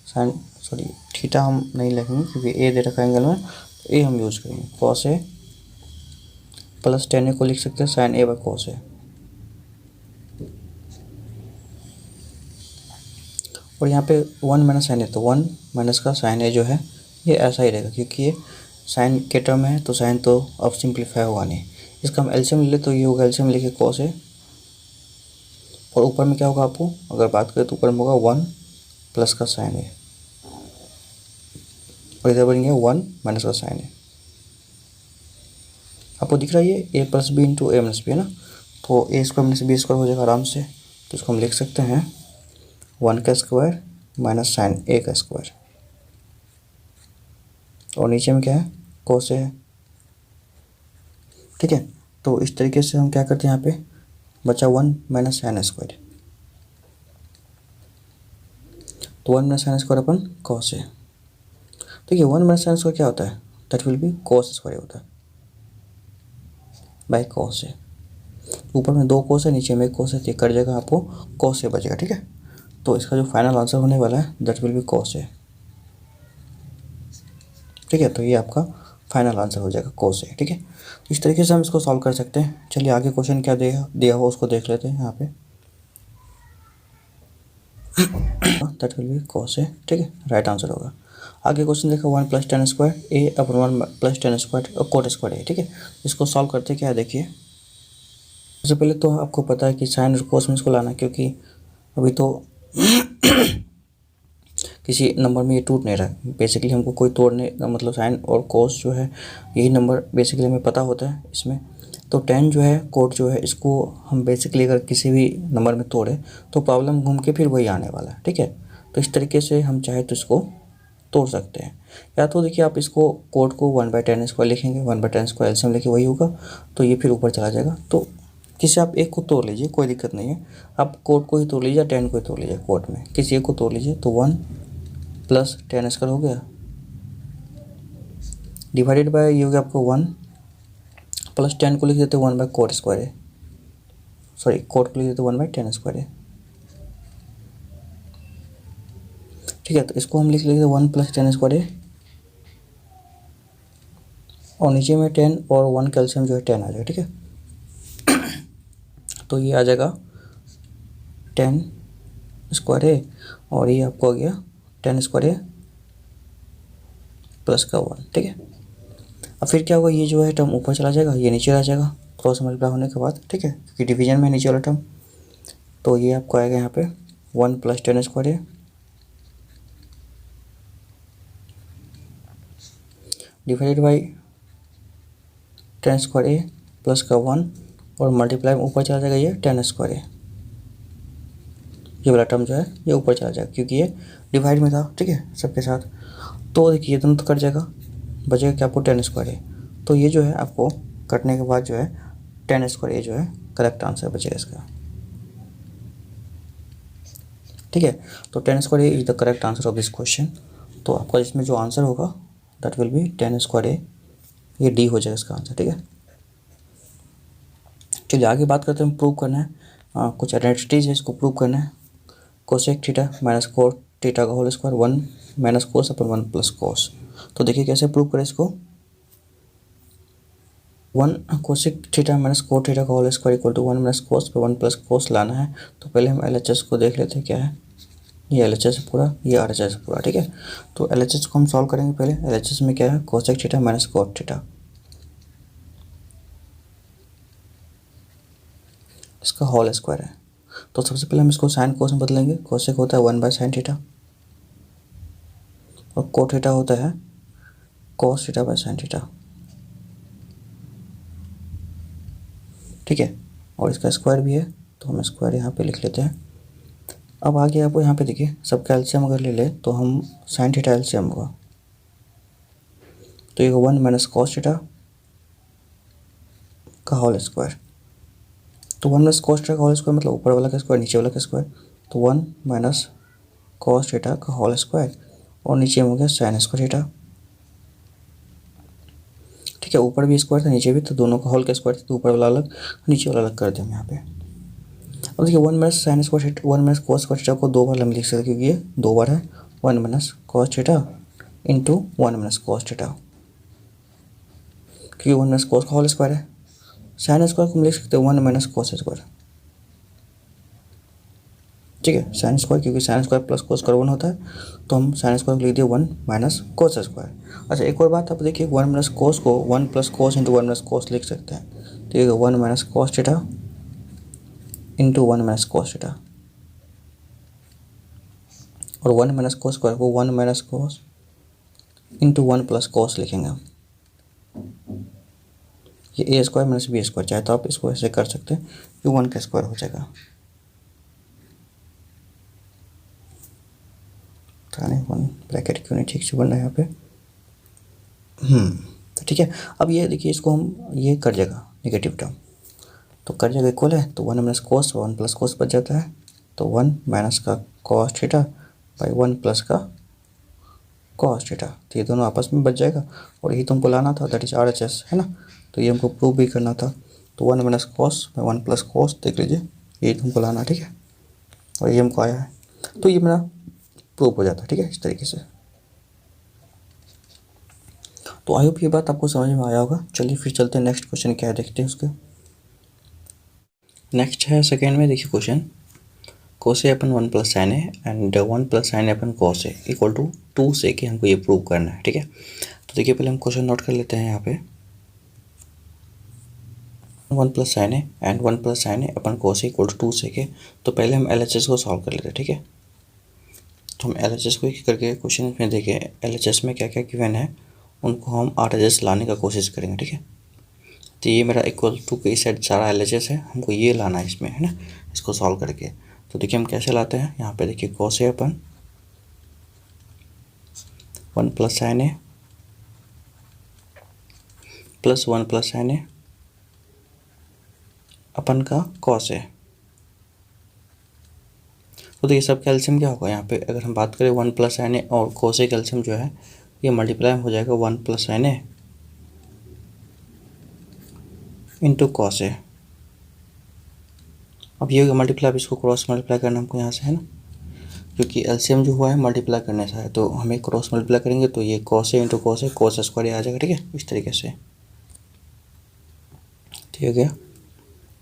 [SPEAKER 1] साइन सॉरी थीटा हम नहीं लिखेंगे क्योंकि ए दे रखा एंगल में, ए हम यूज़ करेंगे कॉस ए प्लस 10 को लिख सकते हैं sign A by cos A. और यहाँ पे 1 माइनस साइन है तो 1 माइनस का साइन ए जो है ये ऐसा ही रहेगा क्योंकि ये साइन के टर्म है, तो साइन तो अब सिंप्लीफाई होगा नहीं। इसका हम एलसीएम ले ले तो ये होगा एलसीएम लेके कॉस ए, और ऊपर में क्या होगा आपको अगर बात करें तो ऊपर में होगा 1 प्लस का साइन ए, और इधर बनेंगे 1 माइनस का साइन ए। आपको दिख रहा है ये ए plus B into A minus B है ना, तो A square minus B square हो जाएगा आराम से। तो इसको हम लिख सकते हैं 1 का स्क्वायर माइनस साइन ए का स्क्वायर, और नीचे में क्या है कोस ए है, ठीक है। तो इस तरीके से हम क्या करते हैं यहाँ पे बचा 1 माइनस साइन स्क्वायर, तो 1 minus sine square upon cos A. देखिए 1 माइनस साइन स्क्वायर क्या होता है, that will be cos square होता है बाय कॉस ए। ऊपर में 2 कोस है नीचे में 1 कोस है, तो कट जाएगा आपको कॉस ए बचेगा, ठीक है। तो इसका जो फाइनल आंसर होने वाला है that will be cos A, ठीक है। तो ये आपका फाइनल आंसर हो जाएगा कॉस ए, ठीक है। इस तरीके से हम इसको सॉल्व कर सकते हैं। चलिए आगे क्वेश्चन क्या दिया हो उसको देख लेते हैं यहाँ पे। That will be cos A, ठीक है, राइट आंसर होगा। आगे क्वेश्चन देखो 1 plus 10 square A upon 1 plus 10 square और कोट स्क्वायर ए, ठीक है। इसको सॉल्व करते क्या है देखिए। सबसे पहले तो आपको पता है कि साइन और कोस में इसको लाना, क्योंकि अभी तो किसी नंबर में ये टूट नहीं रहा है। बेसिकली हमको कोई तोड़ने मतलब साइन और कोस जो है यही नंबर बेसिकली हमें पता होता है इसमें। तो 10 जो है कोट जो है इसको हम बेसिकली अगर किसी भी नंबर में तोड़े तो प्रॉब्लम घूम के फिर वही आने वाला है, ठीक है। तो इस तरीके से हम चाहे तो इसको तोड़ सकते हैं। या तो देखिए आप इसको कोड को 1/10² लिखेंगे, 1/10² एलसीएम लेके वही होगा, तो ये फिर ऊपर चला जाएगा। तो किसी आप एक को तोड़ लीजिए, कोई दिक्कत नहीं है। आप कोड को ही तोड़ लीजिए, 10 को ही तोड़ लीजिए, कोड में किसी एक को तोड़ लीजिए। तो 1 + 10² हो गया, डिवाइडेड बाय ये हो गया आपको 1 + 10 को लिख देते 1/cod², सॉरी कोड को लिख देते 1/10²। ठीक है, तो इसको हम लिख लेंगे 1 + 10² और नीचे में 10 और 1 कैल्शियम जो है 10 आ जाएगा। ठीक है, तो ये आ जाएगा 10² और ये आपको आ गया 10² प्लस का 1। ठीक है, अब फिर क्या होगा, ये जो है टर्म ऊपर चला जाएगा, ये नीचे आ जाएगा क्रॉस मल्टीप्लाई होने के बाद। ठीक है, क्योंकि डिवीजन में नीचे वाला टर्म, तो ये आपको आएगा यहाँ पे 1 + 10² डिवाइडेड बाई 10² प्लस का 1 और मल्टीप्लाई में ऊपर चला जाएगा ये 10²। ये वाला टर्म जो है ये ऊपर चला जाएगा क्योंकि ये डिवाइड में था। ठीक है, सबके साथ। तो देखिए ये दोनों तो कट जाएगा, बचेगा क्या आपको 10²। तो ये जो है आपको कटने के बाद जो है 10² ये जो है करेक्ट आंसर बचेगा इसका। ठीक है, तो 10² is the correct answer of this question. तो आपका इसमें जो आंसर होगा दैट विल बी 10², ये डी हो जाएगा इसका आंसर। ठीक है, चलिए आगे बात करते हैं। प्रूव करना है कुछ आइडेंटिटीज है, इसको प्रूव करना है। Cosec theta minus cot theta का होल स्क्वायर 1 - कोस अपन 1 + कोस। तो देखिए कैसे प्रूव करें इसको। 1 cosec theta minus cot theta का होल स्क्वायर इक्वल टू 1 - कोस पे 1 + कोस लाना है। तो पहले हम LHS को देख लेते हैं क्या है। ये LHS है पूरा, ये RHS है पूरा। ठीक है, तो LHS को हम सॉल्व करेंगे। पहले LHS में क्या है, cosec theta minus cot theta, इसका होल स्क्वायर है। तो सबसे पहले हम इसको साइन कोस में बदलेंगे। कोसेक होता है 1/sin थीटा और कोट थीटा होता है cos θ/sin थीटा। ठीक है, और इसका स्क्वायर भी है, तो हम स्क्वायर यहाँ पे लिख लेते हैं। अब आगे आपको यहाँ पे देखिए सबका एलसीएम अगर ले ले तो हम sin थीटा एलसीएम होगा, तो ये 1 - cos थीटा का होल स्क्वायर। तो 1 - cos थीटा का होल स्क्वायर मतलब ऊपर वाला का स्क्वायर नीचे वाला का स्क्वायर। तो 1 - cos थीटा का होल स्क्वायर और नीचे में हो गया sin² थीटा। ठीक है, ऊपर भी स्क्वायर था नीचे भी, तो दोनों का होल का स्क्वायर था, तो ऊपर वाला अलग नीचे वाला अलग कर दिया हम यहाँ पे। अब देखिए 1 - sin² थीटा 1 - cos थीटा को 2 बार हम लिख सकते हैं क्योंकि ये 2 बार है। 1 - cos theta into 1 - cos theta, क्योंकि 1 - cos का होल स्क्वायर है। sin स्क्वायर को हम लिख सकते हैं 1 - cos स्क्वायर। ठीक है, sin स्क्वायर क्योंकि sin square plus cos square 1 होता है, तो हम sin स्क्वायर को लिख दिए 1 - cos स्क्वायर। अच्छा एक और बात आप देखिए 1 - cos को 1 + cos इंटू 1 - cos लिख सकते हैं। ठीक है, 1 - cos theta into 1 - cos theta, और 1 - cos स्क्वायर को 1 - cos इंटू 1 + cos लिखेंगे हम। ये a² - b², चाहे तो आप इसको ऐसे कर सकते हैं कि 1 का स्क्वायर हो जाएगा। नहीं 1 ब्रैकेट क्यों नहीं ठीक से बन रहा है यहाँ पे। तो ठीक है, अब ये देखिए इसको हम ये कर जाएगा नेगेटिव टर्म, तो कर जाएगा इक्वल है, तो 1 - cos 1 + cos बच जाता है। तो 1 - का cos थीटा बाई 1 + का cos थीटा, तो ये दोनों आपस में बच जाएगा। और यही तुमको लाना था, दैट इज RHS है ना, तो ये हमको प्रूव भी करना था। तो 1 - cos बाई 1 + cos देख लीजिए, यही तुमको लाना। ठीक है, और ये हमको आया है, तो ये मेरा प्रूव हो जाता है। ठीक है, इस तरीके से। तो आई होप ये बात आपको समझ में आया होगा। चलिए फिर चलते हैं नेक्स्ट क्वेश्चन क्या है देखते हैं उसके। नेक्स्ट है सेकेंड में, देखिए question cos A upon 1 + sin A and 1 + sin A upon cos A equal to 2 sec कि हमको ये प्रूव करना है। ठीक है, तो देखिए पहले हम क्वेश्चन नोट कर लेते हैं यहाँ पे। 1 + sin A and 1 + sin A upon cos A equal to 2 sec के, तो पहले हम LHS को सॉल्व कर लेते हैं। ठीक है, तो हम LHS को एक करके क्वेश्चन में देखें LHS में क्या क्या गिवन है, उनको हम RHS लाने का कोशिश करेंगे। ठीक है, तो ये मेरा इक्वल टू के इस साइड सारा LHS है, हमको ये लाना है इसमें, है ना, इसको सॉल्व करके। तो देखिए हम कैसे लाते हैं, यहाँ पे देखिए cos A upon 1 plus sine A plus 1 plus sine A upon का कॉस ए। तो ये सब कैल्शियम क्या होगा यहाँ पे, अगर हम बात करें 1 प्लस साइन ए और कॉस ए कैल्शियम जो है ये मल्टीप्लाई हो जाएगा 1 plus sine A into cos A. अब ये मल्टीप्लाई, अब इसको क्रॉस मल्टीप्लाई करना हमको यहाँ से है ना, क्योंकि एलसीएम जो हुआ है मल्टीप्लाई करने से है तो हमें क्रॉस मल्टीप्लाई करेंगे तो ये cos A into cos A, cos square आ जाएगा। ठीक है, इस तरीके से ठीक हो गया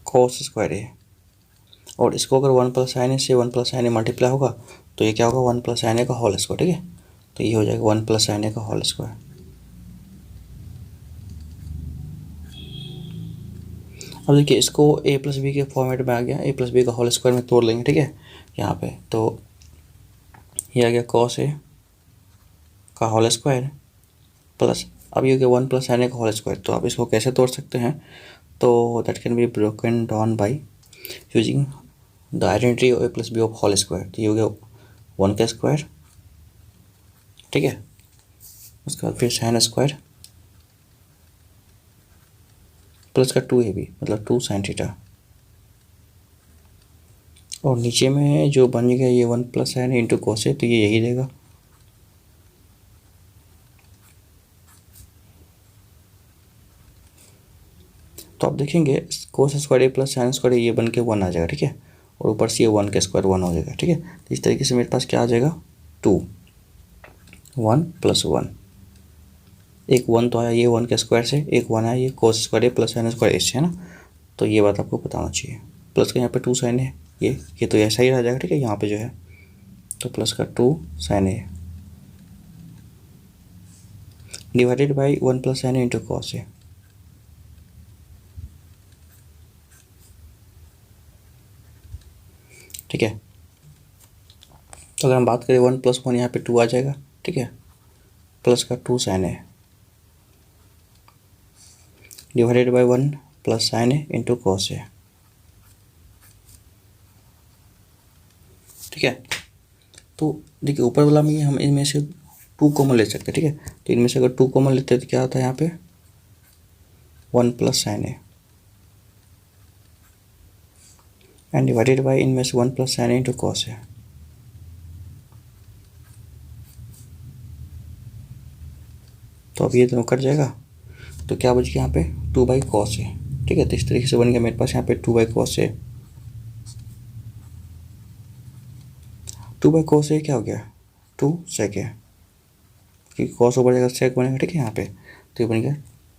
[SPEAKER 1] कॉस स्क्वायर ए। और इसको अगर 1 प्लस साइन ए से 1 प्लस साइन ए मल्टीप्लाई होगा तो ये क्या होगा 1 प्लस साइन ए का होल स्क्वायर। ठीक है, तो ये हो जाएगा 1 प्लस साइन ए का होल स्क्वायर। अब देखिए इसको ए प्लस बी के फॉर्मेट में आ गया, ए प्लस बी का होल स्क्वायर में तोड़ लेंगे। ठीक है, यहाँ पे तो ये आ गया कॉस ए का होल स्क्वायर प्लस, अब ये हो गया 1 प्लस साइन ए का होल स्क्वायर। तो आप इसको कैसे तोड़ सकते हैं, तो that can be broken down by using the identity of A plus B of whole square. तो ये हो गया 1 का स्क्वायर। ठीक है, उसके बाद फिर साइन स्क्वायर प्लस का 2ab मतलब 2 साइन थीटा, और नीचे में जो बन गया ये 1 प्लस साइन इंटू कॉस है तो ये यही देगा। तो आप देखेंगे cos square A plus sine square ये बन के 1 आ जाएगा। ठीक है, और ऊपर से ये 1 का स्क्वायर 1 हो जाएगा। ठीक है, तो इस तरीके से मेरे पास क्या आ जाएगा 2 1 प्लस 1, एक 1 तो आया ये 1 के स्क्वायर से, एक 1 आया ये cos square A plus sine square इससे है ना, तो ये बात आपको बताना चाहिए। प्लस का यहाँ पे 2 साइन है ये तो ऐसा ही रह जाएगा। ठीक है, यहाँ पे जो है तो प्लस का 2 sine A divided by 1 plus sine A into cos A. ठीक है, तो अगर हम बात करें 1 प्लस 1 यहाँ पे 2 आ जाएगा। ठीक है, प्लस का 2 sine A divided by 1 plus sine A into cos A. ठीक है, तो देखिए ऊपर वाला में हम इनमें से 2 कॉमन ले सकते हैं। ठीक है, तो इनमें से अगर 2 कॉमन लेते हैं तो क्या आता है यहाँ पे 1 plus sine A and divided by इनमें से 1 plus sine A into cos ए। तो अब ये दोनों कट जाएगा तो क्या बच गया यहाँ पे 2 बाई कॉस ए। ठीक है, तो इस तरीके से बन गया मेरे पास यहाँ पे 2 by cos A. 2 by cos A क्या हो गया 2 सेक ए, क्योंकि कॉस ऊपर जाएगा सेक बनेगा। ठीक है, यहाँ पे तो ये बन गया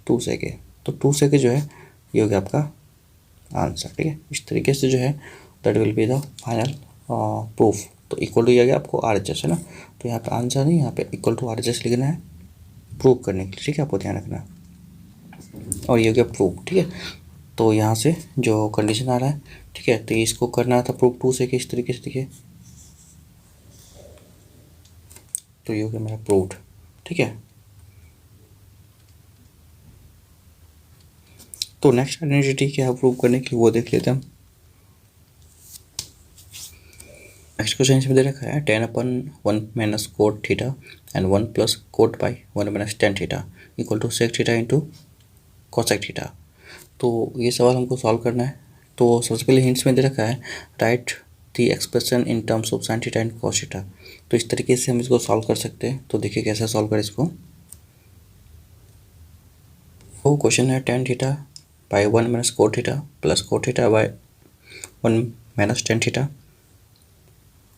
[SPEAKER 1] 2 सेक ए। तो 2 सेक ए जो है ये हो गया आपका आंसर। ठीक है, इस तरीके से जो है that will be the final proof. तो इक्वल टू ये आ गया आपको आर एच एस है ना, तो यहाँ पे आंसर नहीं, यहाँ पे equal to R H S लिखना है प्रूव करने के लिए। ठीक है, आपको ध्यान रखना है। और ये हो गया प्रूफ। ठीक है, तो यहाँ से जो कंडीशन आ रहा है, ठीक है, तो इसको करना था प्रूफ 2 से कि इस तरीके से देखिए, तो ये हो गया मेरा प्रूव्ड। ठीक है, तो नेक्स्ट आइडेंटिटी क्या है प्रूव करने की वो देख लेते हैं हम। नेक्स्ट क्वेश्चन इसमें दे रखा है 10/1 minus cot theta and 1 plus cot by 1 minus tan theta equal to sec theta into cosec theta. तो ये सवाल हमको सॉल्व करना है। तो सबसे पहले हिंट्स में दे रखा है right the expression in terms of sine theta and cos theta. तो इस तरीके से हम इसको सॉल्व कर सकते हैं। तो देखिए कैसे सॉल्व करें इसको। वो क्वेश्चन है 10 theta by 1 minus cot theta plus cot theta by 1 minus tan theta,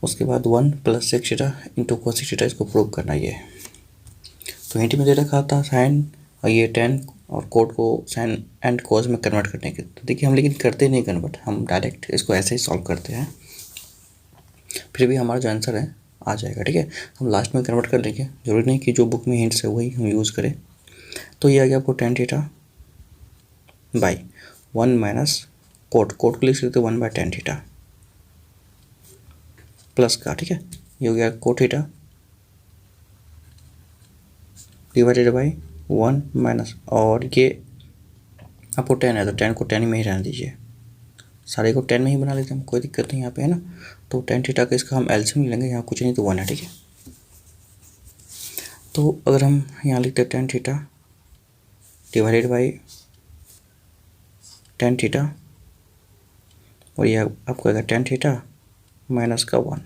[SPEAKER 1] उसके बाद 1 plus sec theta into cosec theta, इसको प्रूव करना ये। तो हिंट में दे रखा था साइन और ये टेन और कोट को साइन एंड कॉस में कन्वर्ट करने के। तो देखिए हम लेकिन करते नहीं कन्वर्ट, हम डायरेक्ट इसको ऐसे ही सॉल्व करते हैं, फिर भी हमारा जो आंसर है आ जाएगा। ठीक है, हम लास्ट में कन्वर्ट कर लेंगे, जरूरी नहीं कि जो बुक में हिंट्स है वही हम यूज़ करें। तो ये आ गया आपको 10 थीटा बाई 1 माइनस कोट को लिख सकते 1 बाई 10 थीटा प्लस का, ठीक है, ये हो गया cot theta divided by 1 minus, और ये आपको 10 है तो 10 को 10 में ही रहने दीजिए, सारे को 10 में ही बना लेते हैं, कोई दिक्कत नहीं यहाँ पे है ना। तो 10 थीटा का इसका हम एलसीएम लेंगे, यहाँ कुछ नहीं तो 1 है। ठीक है, तो अगर हम यहाँ लिखते हैं tan theta divided by tan theta, और ये आपको आएगा टेन थीटा माइनस का 1।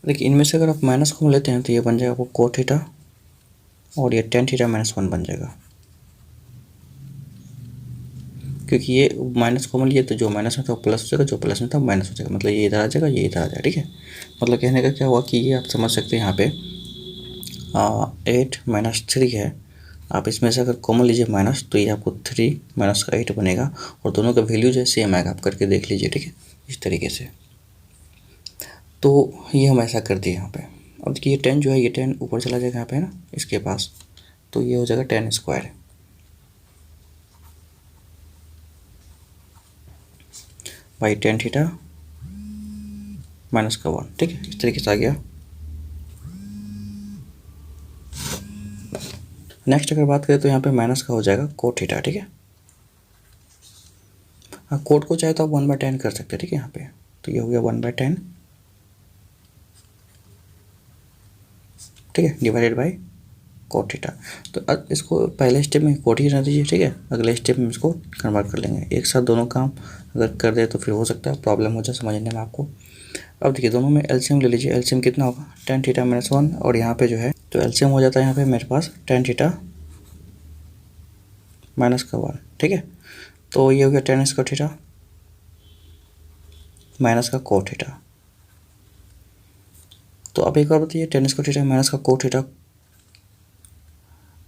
[SPEAKER 1] देखिए इनमें से अगर आप माइनस को लेते हैं तो ये बन जाएगा आपको कोट थीटा, और ये टेन थीटा माइनस 1 बन जाएगा, क्योंकि ये माइनस कॉमन लिए तो जो माइनस में था वो प्लस हो जाएगा, जो प्लस में था माइनस हो जाएगा, मतलब ये इधर आ जाएगा, ये इधर आ जाएगा। ठीक है, मतलब कहने का क्या हुआ कि ये आप समझ सकते हैं यहाँ पे 8 माइनस 3 है, आप इसमें से अगर कॉमन लीजिए माइनस तो ये आपको 3 माइनस का 8 बनेगा, और दोनों का वैल्यू जो है सेम आएगा, आप करके देख लीजिए। ठीक है, इस तरीके से। तो ये हम ऐसा कर दिए यहाँ पे। अब देखिए ये 10 जो है ये 10 ऊपर चला जाएगा यहाँ पे ना इसके पास, तो ये हो जाएगा 10 square by tan theta minus का 1। ठीक है, इस तरीके से आ गया। नेक्स्ट अगर बात करें तो यहाँ पे माइनस का हो जाएगा कोट थीटा। ठीक है, हाँ कोट को चाहे तो आप 1/10 कर सकते हैं। ठीक है, यहाँ पे तो ये हो गया 1/10। ठीक है, डिवाइडेड बाई कोट थीटा। तो अब इसको पहले स्टेप में कोट ही रहने दीजिए। ठीक है, अगले स्टेप में इसको कन्वर्ट कर लेंगे। एक साथ दोनों काम अगर कर दे तो फिर हो सकता है प्रॉब्लम हो जाए समझने में आपको। अब देखिए दोनों में एलसीएम ले लीजिए। एलसीएम कितना होगा, टेन थीटा माइनस 1, और यहाँ पे जो है तो एलसीएम हो जाता है यहाँ पे मेरे पास टेन थीटा माइनस का 1। ठीक है, तो ये हो गया टेन स्क्वायर थीटा माइनस का कोट थीटा। तो अब एक बार बताइए, टेन स्क्वायर थीटा माइनस का cot theta,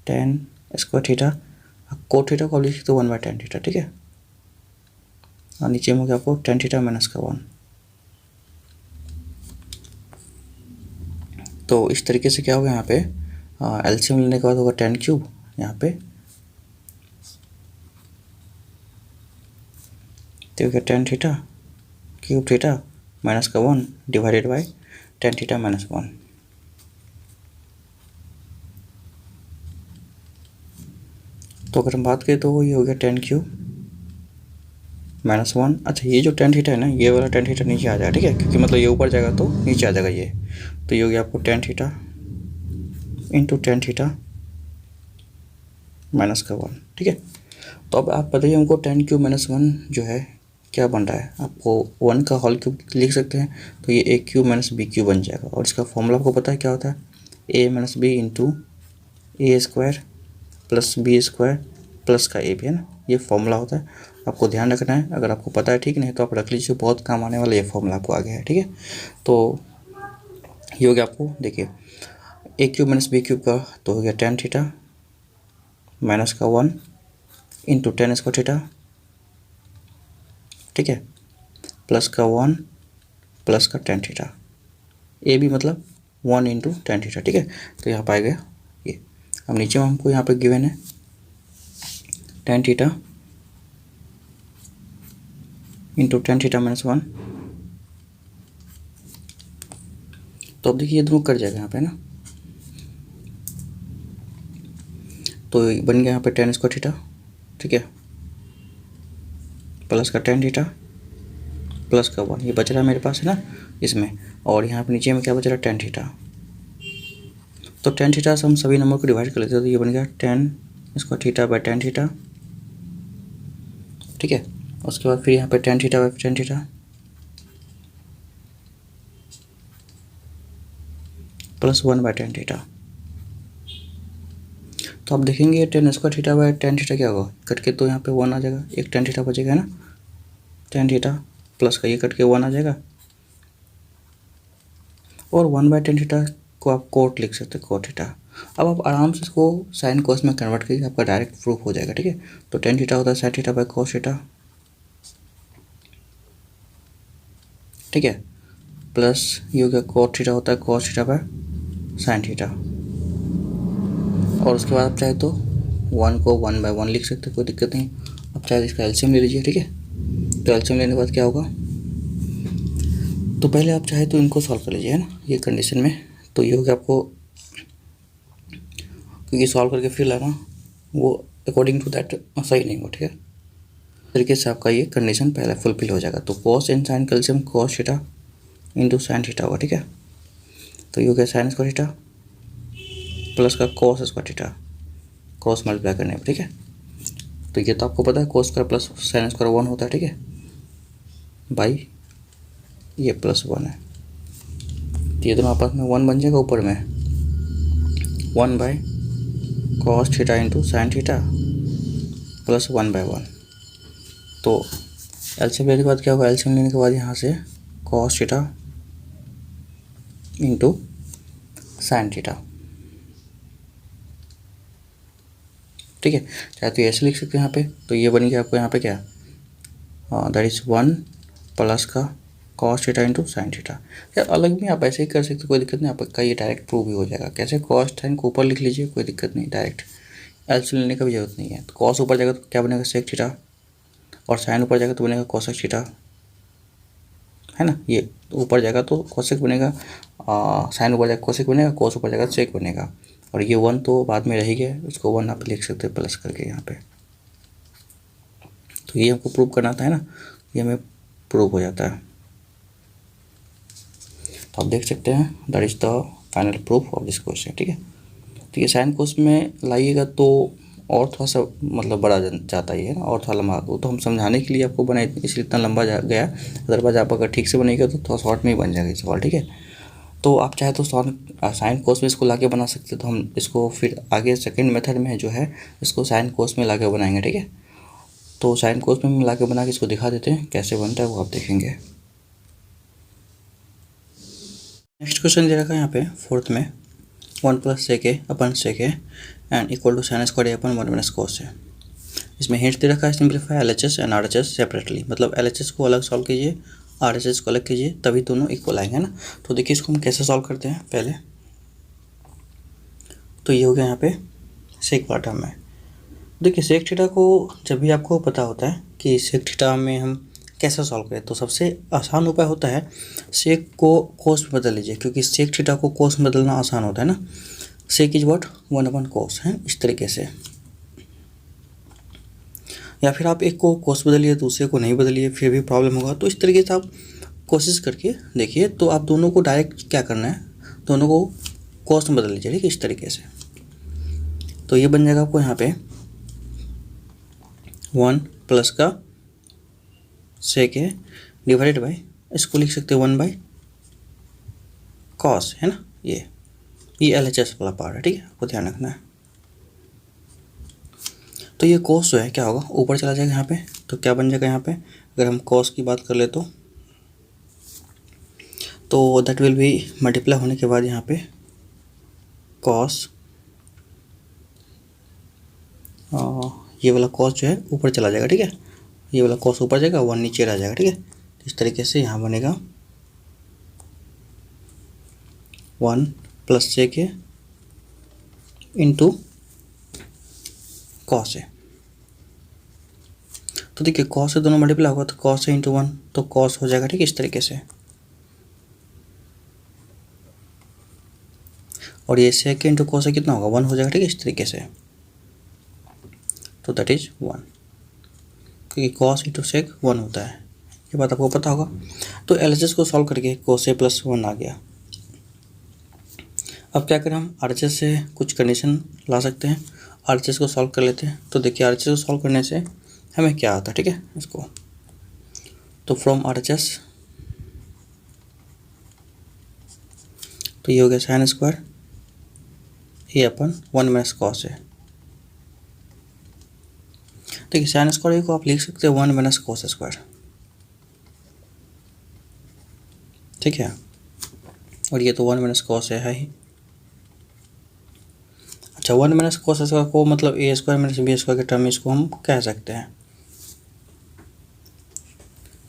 [SPEAKER 1] ten square theta cot theta को लिख तो 1/10 थीटा। ठीक है, और नीचे में हो गया आपको टेन थीटा माइनस का 1। तो इस तरीके से क्या होगा यहाँ पे एलसीएम लेने के बाद होगा 10 क्यूब, यहाँ पे तो क्या 10 थीटा क्यूब थीटा माइनस का 1 डिवाइडेड बाई 10 थीटा माइनस 1। तो अगर हम बात करें तो ये हो गया 10 क्यूब माइनस 1। अच्छा, ये जो 10 थीटा है ना, ये वाला 10 थीटा नीचे आ जाएगा। ठीक है, क्योंकि मतलब ये ऊपर जाएगा तो नीचे आ जाएगा ये, तो ये हो गया आपको 10 थीटा इंटू 10 थीटा माइनस का 1। ठीक है, तो अब आप बताइए हमको 10 क्यूब माइनस 1 जो है क्या बन रहा है। आपको 1 का होल क्यूब लिख सकते हैं, तो ये ए क्यूब माइनस बी क्यूब बन जाएगा, और इसका फॉर्मूला आपको पता है क्या होता है, A minus B into A square plus B square plus का ए भी है ना, ये फॉर्मूला होता है। आपको ध्यान रखना है, अगर आपको पता है ठीक, नहीं तो आप रख लीजिए, बहुत काम आने वाला ये फॉर्मूला आपको आ गया है। ठीक है, तो ये हो गया आपको देखिए ए क्यूब माइनस बी क्यूब का, तो हो गया 10 थीटा माइनस का 1 इंटू 10 स्क्वायर थीटा। ठीक है, प्लस का 1 प्लस का 10 थीटा, ए भी मतलब 1 इंटू 10 थीटा। ठीक है, तो यहाँ पाएगा ये। अब नीचे में हमको यहाँ पे गिवन है 10 थीटा इंटू 10 थीटा माइनस 1। तो अब देखिए ये दोनों कट जाएगा यहाँ पे ना, तो बन गया यहाँ पे 10 स्क्वायर थीटा। ठीक है, प्लस का 10 थीटा प्लस का 1, ये बच रहा है मेरे पास है ना इसमें, और यहाँ पे नीचे में क्या बच रहा है 10 थीटा। तो 10 थीटा से हम सभी नंबर को डिवाइड कर लेते हैं, तो ये बन गया 10 स्क्वायर थीटा बाई 10 थीटा। ठीक है, उसके बाद फिर यहाँ पे 10 theta by 10 theta plus 1/10 theta. तो आप देखेंगे 10 स्क्वायर थीटा बाई 10 थीटा क्या होगा, कट के तो यहाँ पे 1 आ जाएगा, एक 10 थीटा बचेगा है ना, 10 थीटा प्लस का ये कट के 1 आ जाएगा, और 1/10 थीटा को आप कोट लिख सकते हैं, कोट थीटा। अब आप आराम से इसको साइन कोस में कन्वर्ट करिए, आपका डायरेक्ट प्रूफ हो जाएगा। ठीक है, तो 10 थीटा होता है sine theta by cos theta. ठीक है, प्लस ये हो गया कोट थीटा होता है cos theta by sine theta, और उसके बाद आप चाहे तो 1 को 1/1 लिख सकते हैं, कोई दिक्कत नहीं। आप चाहे इसका एलसीएम ले लीजिए। ठीक है, तो एलसीएम लेने के बाद क्या होगा, तो पहले आप चाहे तो इनको सॉल्व कर लीजिए है ना ये कंडीशन में। तो ये हो गया आपको, क्योंकि सॉल्व करके फिर लाना वो अकॉर्डिंग टू दैट सही नहीं हो। ठीक है, तरीके से आपका ये कंडीशन पहले फुलफिल हो जाएगा। तो कॉस इन साइन कैल्शियम cos theta into sine theta होगा। ठीक है, तो ये हो गया साइन स्क्वायर थीटा प्लस का cos square theta, cross multiply करने पर, ठीक है। तो ये तो आपको पता है कोस स्क्वायर प्लस साइन स्क्वायर 1 होता है, ठीक है, बाई ये प्लस 1 है, तो ये दोनों आपस में 1 बन जाएगा, ऊपर में 1 by cos theta into sine theta plus 1/1। तो एलसीएम लेने के बाद क्या होगा, एलसीएम लेने के बाद यहाँ से cos theta into sine theta, ठीक है। चाहे तो ऐसे लिख सकते हैं यहाँ पे, तो ये बन गया आपको यहाँ पे क्या, दैट इज 1 प्लस का cos theta into sine theta. या अलग भी आप ऐसे ही कर सकते हो, कोई दिक्कत नहीं, आपका ये डायरेक्ट प्रूव भी हो जाएगा। कैसे, कॉस साइन को ऊपर लिख लीजिए, कोई दिक्कत नहीं, डायरेक्ट एलसीएम लेने का भी जरूरत नहीं है। तो कॉस ऊपर जाएगा तो क्या बनेगा, सेक थीटा, और साइन ऊपर जाएगा तो बनेगा कोसेक थीटा, है ना। ये ऊपर जाएगा तो कोसेक बनेगा, साइन ऊपर जाएगा कोसेक बनेगा, कोस ऊपर जाएगा सेक बनेगा, और ये 1 तो बाद में रह ही गया, उसको 1 आप लिख सकते हैं प्लस करके यहाँ पे। तो ये हमको प्रूव करना था, है ना, ये हमें प्रूव हो जाता है। तो आप देख सकते हैं that is the final proof of this question, ठीक है। तो ये साइन कोस में लाइएगा तो और थोड़ा सा मतलब बड़ा जाता ही है ना, और थोड़ा लंबा, वो तो हम समझाने के लिए आपको बनाए, इसलिए इतना लंबा गया। अदरवाइज आप अगर ठीक से बनेगा तो थोड़ा शॉर्ट में ही बन जाएगा ये सवाल, ठीक है। तो आप चाहे तो साइन कोस में इसको लाके बना सकते, तो हम इसको फिर आगे सेकंड मेथड में जो है इसको साइन कोस में लाके बनाएंगे, ठीक है। तो साइन कोस में लाके बना के इसको दिखा देते हैं कैसे बनता है, वो आप देखेंगे। नेक्स्ट क्वेश्चन दे रखा है यहाँ पे फोर्थ में, 1 plus sec A upon sec A and equal to sine square A upon 1 minus cos है। इसमें हिंट दे रखा है, simplify LHS and RHS separately, मतलब एलएचएस को अलग सॉल्व कीजिए, आरएचएस को अलग कीजिए, तभी दोनों इक्वल आएंगे ना। तो देखिए इसको हम कैसे सॉल्व करते हैं पहले। तो ये हो गया यहाँ पे सेक वाला टर्म है। देखिए सेक थीटा को जब भी आपको पता होता है कि सेक थीटा में हम कैसे सॉल्व करें, तो सबसे आसान उपाय होता है सेक को कोस में बदल लीजिए, क्योंकि सेक थीटा को कोस में बदलना आसान होता है ना। सेक इज व्हाट, 1 कोस है, इस तरीके से। या फिर आप एक को कोस बदलिए, दूसरे को नहीं बदलिए, फिर भी प्रॉब्लम होगा। तो इस तरीके से आप कोशिश करके देखिए। तो आप दोनों को डायरेक्ट क्या करना है, दोनों को कोस में बदल लीजिए, ठीक है, इस तरीके से। तो ये बन जाएगा आपको यहाँ पे 1 प्लस का सेक है डिवाइडेड बाई, इसको लिख सकते हैं 1 बाई कॉस, है ना। ये एलएचएस वाला पार्ट है, ठीक है, आपको ध्यान रखना है। तो ये कॉस जो है क्या होगा, ऊपर चला जाएगा यहाँ पे। तो क्या बन जाएगा यहाँ पे, अगर हम कॉस की बात कर ले तो दैट विल बी मल्टीप्लाई होने के बाद यहाँ पे कॉस, ये वाला कॉस जो है ऊपर चला जाएगा, ठीक है, ये वाला कॉस ऊपर जाएगा, 1 नीचे रह जाएगा, ठीक है। इस तरीके से यहाँ बनेगा 1 प्लस सेक है इंटू कॉस है। तो देखिए कॉस से दोनों मल्टीप्लाई होगा तो कॉस है इंटू 1, तो कॉस हो जाएगा, ठीक है, इस तरीके से। और ये सेक इंटू कॉस है कितना होगा, 1 हो जाएगा, ठीक है, इस तरीके से। तो दैट इज 1, क्योंकि कॉस इंटू सेक 1 होता है, ये बात आपको पता होगा। तो एलएचएस को सॉल्व करके कॉस ए प्लस 1 आ गया। अब क्या करें, हम आरएचएस से कुछ कंडीशन ला सकते हैं, आरएचएस को सॉल्व कर लेते हैं। तो देखिए आरएचएस को सॉल्व करने से हमें क्या आता है, ठीक है, इसको तो फ्रॉम आरएचएस, तो ये हो गया sine square A upon 1 minus cos है। देखिए साइन स्क्वायर को आप लिख सकते हैं 1 माइनस कॉस स्क्वायर, ठीक है, और ये तो 1 माइनस कॉस है ही। अच्छा 1 माइनस कॉस स्क्वायर को मतलब ए स्क्वायर माइनस बी स्क्वायर के टर्म में इसको हम कह सकते हैं।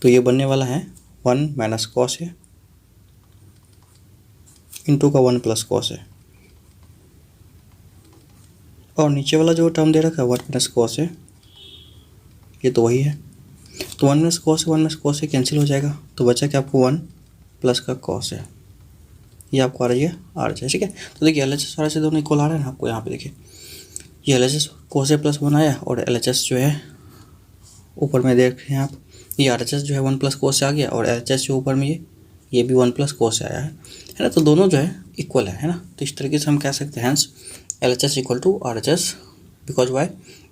[SPEAKER 1] तो ये बनने वाला है 1 माइनस कॉस है इंटू का 1 प्लस कॉस है, और नीचे वाला जो टर्म दे रखा है 1 माइनस कॉस है, ये तो वही है। तो 1 माइनस कॉस से कैंसिल हो जाएगा, तो बचा क्या आपको 1 प्लस का कॉस है, ये आपको आ रही है आर एच, ठीक है। तो देखिए L H S R H दोनों इक्वल आ रहे हैं ना आपको यहाँ पे। देखिए ये L H S cos A plus 1 आया, और एल एच एस जो है ऊपर में देख रहे हैं आप, ये आर एच एस जो है 1 प्लस कॉस से आ गया, और एल एच एस जो ऊपर में ये भी 1 प्लस कॉस से आया है। है ना। तो दोनों जो है इक्वल है ना। तो इस तरीके से हम कह सकते हैं hence LHS equal to RHS because why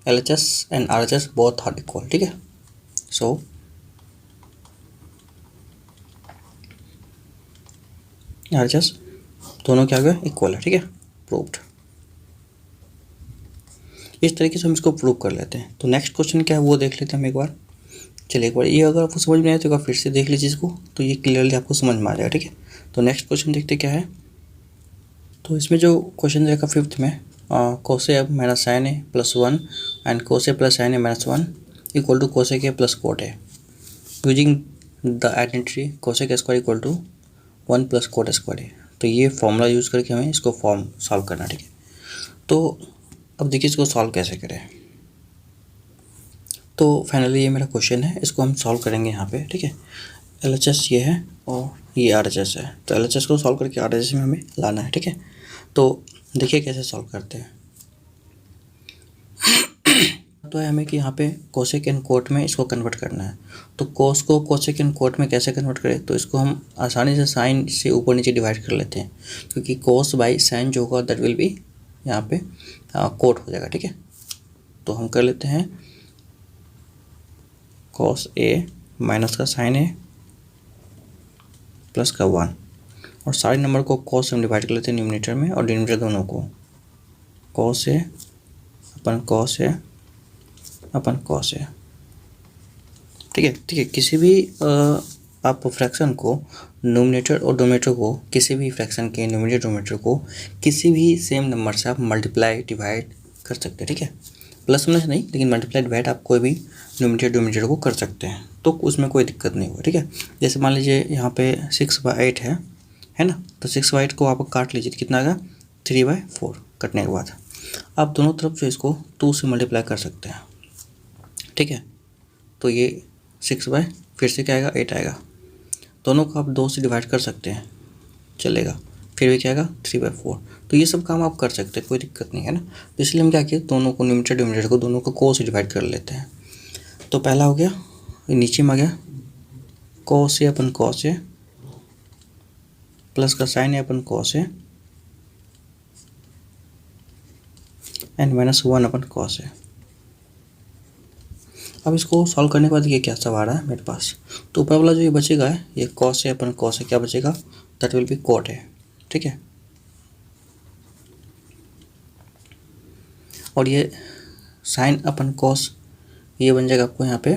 [SPEAKER 1] LHS and RHS both are equal. ठीक है, सो RHS दोनों क्या हो गया, इक्वल है। ठीक है, प्रूव्ड। इस तरीके से हम इसको प्रूव कर लेते हैं। तो नेक्स्ट क्वेश्चन क्या है वो देख लेते हैं हम एक बार। चलिए एक बार ये अगर आपको समझ में आए तो एक बार फिर से देख लीजिए इसको, तो ये क्लियरली आपको समझ में आ जाएगा। ठीक है, तो नेक्स्ट क्वेश्चन देखते क्या है। तो इसमें जो क्वेश्चन रहेगा 5th में, कोसे अब minus sine A plus 1 and cos A plus sine A minus 1 equal to cosec A plus cot A using the identity cosec square equal to 1 plus cot square A. तो ये formula use करके हमें इसको solve करना है। ठीक है, तो अब देखिए इसको सॉल्व कैसे करें। तो फाइनली ये मेरा क्वेश्चन है, इसको हम सॉल्व करेंगे यहाँ पे। ठीक है, LHS ये है और ये RHS है। तो LHS को सॉल्व करके RHS में हमें लाना है। ठीक है, तो देखिए कैसे सॉल्व करते हैं। तो है हमें कि यहाँ पे कोसेक एंड कोट में इसको कन्वर्ट करना है। तो कोस को कोसेक एंड कोट में कैसे कन्वर्ट करें, तो इसको हम आसानी से साइन से ऊपर नीचे डिवाइड कर लेते हैं, क्योंकि कोस बाई साइन जो होगा दैट विल बी यहाँ पे कोट हो जाएगा। ठीक है, तो हम कर लेते हैं कॉस ए माइनस का साइन ए प्लस का 1, और सारे नंबर को कॉस से हम डिवाइड कर लेते हैं न्यूमरेटर में और डिनोमिनेटर दोनों को। Cos A upon cos A upon cos A. ठीक है, ठीक है, किसी भी आप फ्रैक्शन को नोमिनेटर और डोमिनेटर को, किसी भी फ्रैक्शन के नोमिनेटर डोमिनेटर को किसी भी सेम नंबर से आप मल्टीप्लाई डिवाइड कर सकते हैं। ठीक है, प्लस माइनस नहीं, लेकिन मल्टीप्लाई डिवाइड आप कोई भी नोमिनेटर डोमिनेटर को कर सकते हैं, तो उसमें कोई दिक्कत नहीं होगा। ठीक है, जैसे मान लीजिए यहाँ पे 6/8 है ना। तो 6/8 को आप काट लीजिए, कितना आएगा 3/4 कटने के बाद। आप दोनों तरफ जो इसको 2 से मल्टीप्लाई कर सकते हैं। ठीक है, तो ये 6 फिर से क्या आएगा 8 आएगा। दोनों को आप 2 से डिवाइड कर सकते हैं, चलेगा, फिर भी क्या आएगा 3/4। तो ये सब काम आप कर सकते हैं, कोई दिक्कत नहीं है ना। तो इसलिए हम क्या किए, दोनों को न्यूमरेटर डिनोमिनेटर को दोनों को कोस से डिवाइड कर लेते हैं। तो पहला हो गया, नीचे में आ गया cos A upon cos A plus का sine A upon cos A and -1 upon cos A. अब इसको सॉल्व करने के बाद ये क्या सब आ रहा है मेरे पास, तो ऊपर वाला जो ये बचेगा है ये cos A upon cos A क्या बचेगा, that will B cot A. ठीक है, और ये साइन अपन कॉस ये बन जाएगा आपको यहाँ पे,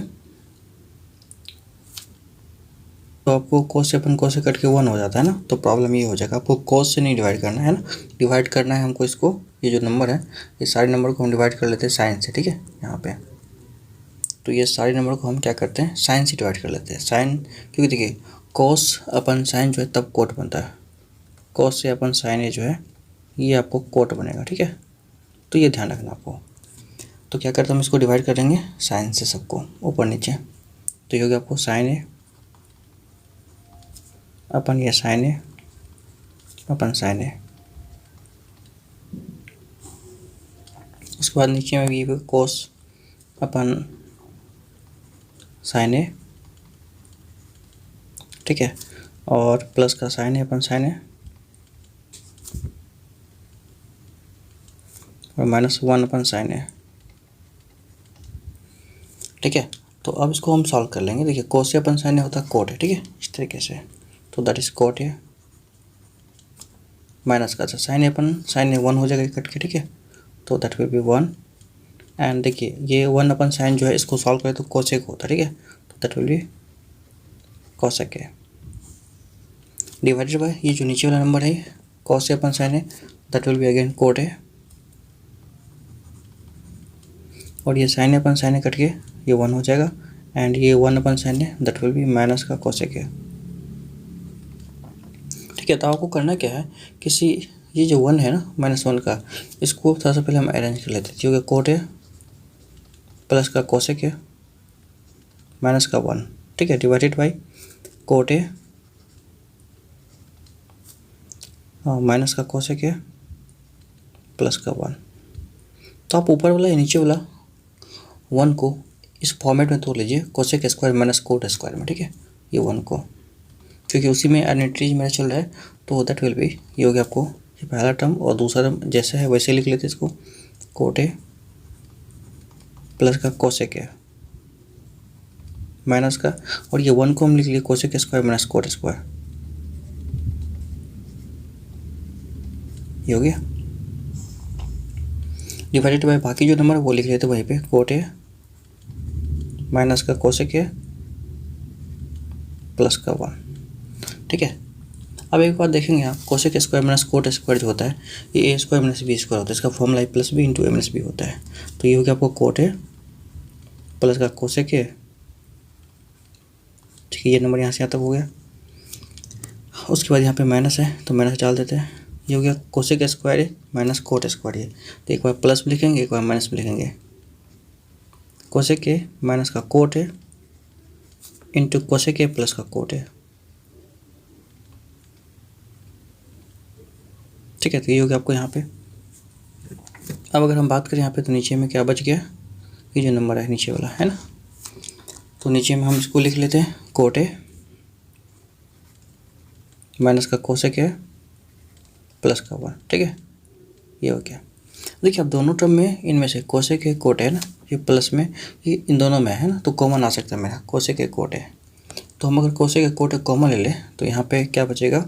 [SPEAKER 1] तो आपको कॉस से अपन कॉस से कट के 1 हो जाता है ना। तो प्रॉब्लम ये हो जाएगा, आपको कॉस से नहीं डिवाइड करना है ना, डिवाइड करना है हमको इसको, ये जो नंबर है ये सारे नंबर को हम डिवाइड कर लेते हैं साइन से। ठीक है, यहाँ पे तो ये सारे नंबर को हम क्या करते हैं साइन से डिवाइड कर लेते हैं। साइन, क्योंकि देखिए कॉस अपन साइन जो है तब कोट बनता है, कॉस से अपन साइन ए जो है ये आपको कोट बनेगा। ठीक है, तो ये ध्यान रखना आपको। तो क्या करते हैं हम इसको डिवाइड करेंगे साइन से सबको ऊपर नीचे, तो ये हो गया आपको साइन ए अपन ये साइन ए अपन साइन ए। उसके बाद नीचे में भी कोस अपन साइन ए। ठीक है, और प्लस का साइन ए अपन साइन ए और -1 अपन साइन ए। ठीक है, तो अब इसको हम सॉल्व कर लेंगे। देखिए कोस से अपन साइन ए होता है कोट है। ठीक है, इस तरीके से, तो that is cot A minus का साइन ए अपन साइन ए 1 हो जाएगा कट के। ठीक है, तो दैट विल बी 1 एंड देखिए ये 1 अपन साइन जो है इसको सॉल्व करें तो कोसेक होता है। ठीक है, तो that will be cosec A divided by ये जो नीचे वाला नंबर है कॉस से upon sine A, that will be again cot A, और ये sine upon sine A cut के ये 1 हो जाएगा एंड ये 1 upon sine A that will be minus का कोसेक ए। ठीक है, तो आपको करना क्या है, किसी ये जो 1 है ना -1 का, इसको थोड़ा सा पहले हम अरेंज कर लेते हैं, क्योंकि कोट ए प्लस का कोसेक ए माइनस का 1। ठीक है, divided by cot A minus का कोसेक ए प्लस का 1। तो आप ऊपर वाला या नीचे वाला 1 को इस फॉर्मेट में तोड़ लीजिए, cosec square minus cot square में। ठीक है, ये 1 को, क्योंकि उसी में एडिटिव मेरा चल रहा है, तो दैट विल बी, ये हो गया आपको ये पहला टर्म, और दूसरा टर्म जैसे है वैसे लिख लेते इसको, कोट ए प्लस का कोसेक ए माइनस का, और ये 1 को हम लिख लिए cosec square minus cot square, ये हो गया। डिवाइडेड बाय बाकी जो नंबर वो लिख लेते वहीं पे, कोट ए माइनस का कोसेक ए प्लस का 1, ठीक है। अब एक बात देखेंगे आप, cosec square minus cot square जो होता है ये ए स्क्वायर माइनस बी स्क्वायर होता है, इसका formula A plus B into A minus B होता है। तो ये हो गया आपको कोट ए प्लस का कोसेक ए, ठीक है, ये नंबर यहाँ से यहाँ तक हो गया। उसके बाद यहाँ पे माइनस है तो माइनस डाल देते हैं, ये हो गया cosec square A minus cot square A. तो एक बार प्लस में लिखेंगे, एक बार माइनस में लिखेंगे, कोसेक ए माइनस का cot A into cosec A plus का कोट ए, ठीक है। तो ये हो गया आपको यहाँ पे। अब अगर हम बात करें यहाँ पे तो नीचे में क्या बच गया, ये जो नंबर है नीचे वाला है ना, तो नीचे में हम इसको लिख लेते हैं कोट ए माइनस का कोसेक ए प्लस का 1, ठीक है, ये हो गया। देखिए अब दोनों टर्म में इनमें से कोसेक ए कोट है ना, ये प्लस में ये इन दोनों में है ना, तो कॉमन आ सकता है मेरा कोसेक ए कोट है। तो हम अगर cosec A cot A common ले लें तो यहाँ पे क्या बचेगा,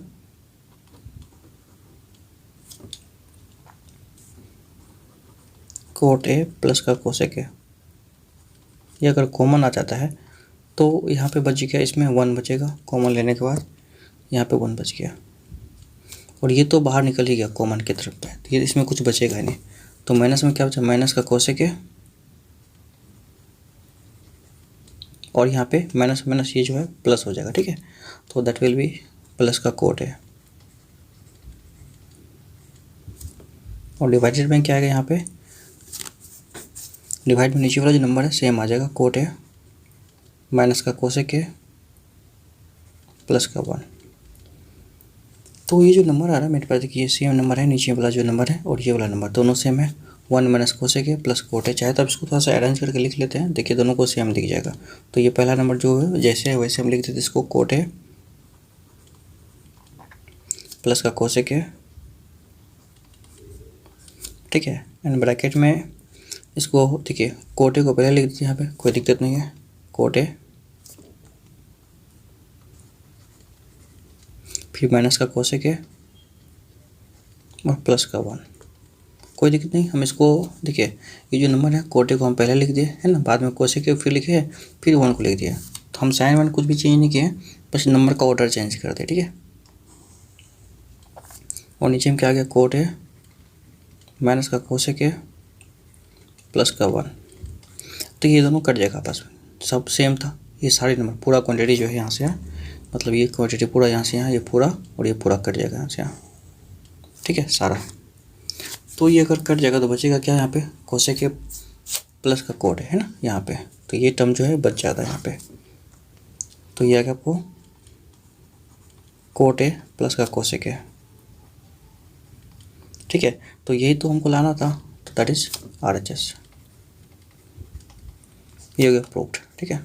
[SPEAKER 1] कोट ए प्लस का कोसेक ए, ये अगर कॉमन आ जाता है तो यहाँ पे बच गया, इसमें 1 बचेगा कॉमन लेने के बाद, यहाँ पे 1 बच गया, और ये तो बाहर निकल ही गया कॉमन की तरफ पे, तो ये इसमें कुछ बचेगा ही नहीं। तो माइनस में क्या बचा, माइनस का कोसेक ए, और यहाँ पे माइनस माइनस ये जो है प्लस हो जाएगा, ठीक है। तो दैट विल बी प्लस का कोट है, और डिवाइडेड में क्या आएगा, यहाँ पे डिवाइड में नीचे वाला जो नंबर है सेम आ जाएगा, कोट है माइनस का कोसेक है प्लस का 1। तो ये जो नंबर आ रहा है मेरे पास, देखिए सेम नंबर है, नीचे वाला जो नंबर है और ये वाला नंबर दोनों सेम है, 1 माइनस कोसेक है प्लस कोट है। चाहे तो अब इसको थोड़ा सा अरेंज करके लिख लेते हैं, देखिए दोनों को सेम दिख जाएगा। तो ये पहला नंबर जो है जैसे है वैसे हम लिख देते इसको, कोट है प्लस का कोसेक है, ठीक है, एंड ब्रैकेट में इसको देखिए कोटे को पहले लिख दीजिए, यहाँ पे कोई दिक्कत नहीं है, कोटे फिर माइनस का कोसेक है और प्लस का 1, कोई दिक्कत नहीं। हम इसको देखिए ये जो नंबर है कोटे को हम पहले लिख दिए है ना, बाद में कोसेक के फिर लिखे फिर 1 को लिख दिया, तो हम साइन वन कुछ भी चेंज नहीं किए, बस नंबर का ऑर्डर चेंज कर दिया, ठीक है। और नीचे में क्या आ गया, कोट है माइनस का कोसेक है प्लस का 1, तो ये दोनों कट जाएगा आपस में, सब सेम था। ये सारे नंबर पूरा क्वांटिटी जो है यहाँ से यहाँ, मतलब ये क्वांटिटी पूरा यहाँ से यहाँ, ये पूरा और ये पूरा कट जाएगा यहाँ से यहाँ, ठीक है सारा। तो ये अगर कट जाएगा तो बचेगा क्या, यहाँ पे कोसेक के प्लस का कोट है ना यहाँ पे, तो ये टर्म जो है बच जाता है यहाँ पे। तो ये आ गया आपको कोट है प्लस का कोसेक है, ठीक है। तो यही तो हमको लाना था, तो दैट इज RHS, ये हो गया प्रूव्ड, ठीक है।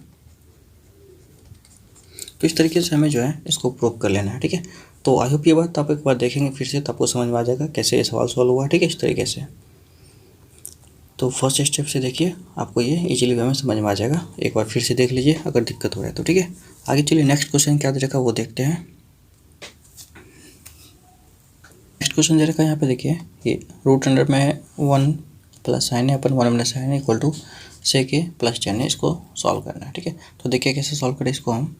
[SPEAKER 1] तो इस तरीके से हमें जो है इसको प्रूव कर लेना है, ठीक है। तो आई होप ये बात आप एक बार देखेंगे फिर से तो आपको समझ में आ जाएगा कैसे ये सवाल सॉल्व हुआ है, ठीक है, इस तरीके से। तो फर्स्ट स्टेप से देखिए आपको ये इजीली वे में समझ में आ जाएगा, एक बार फिर से देख लीजिए अगर दिक्कत हो रहा है तो, ठीक है। आगे चलिए नेक्स्ट क्वेश्चन क्या दे रखा वो देखते हैं। नेक्स्ट क्वेश्चन दे रखा है यहाँ पे देखिए, ये रूट अंडर में 1 प्लस साइन है अपन 1 माइनस साइन है इक्वल टू सेक के प्लस 10 है, इसको सॉल्व करना है, ठीक है। तो देखिए कैसे सॉल्व करें इसको हम,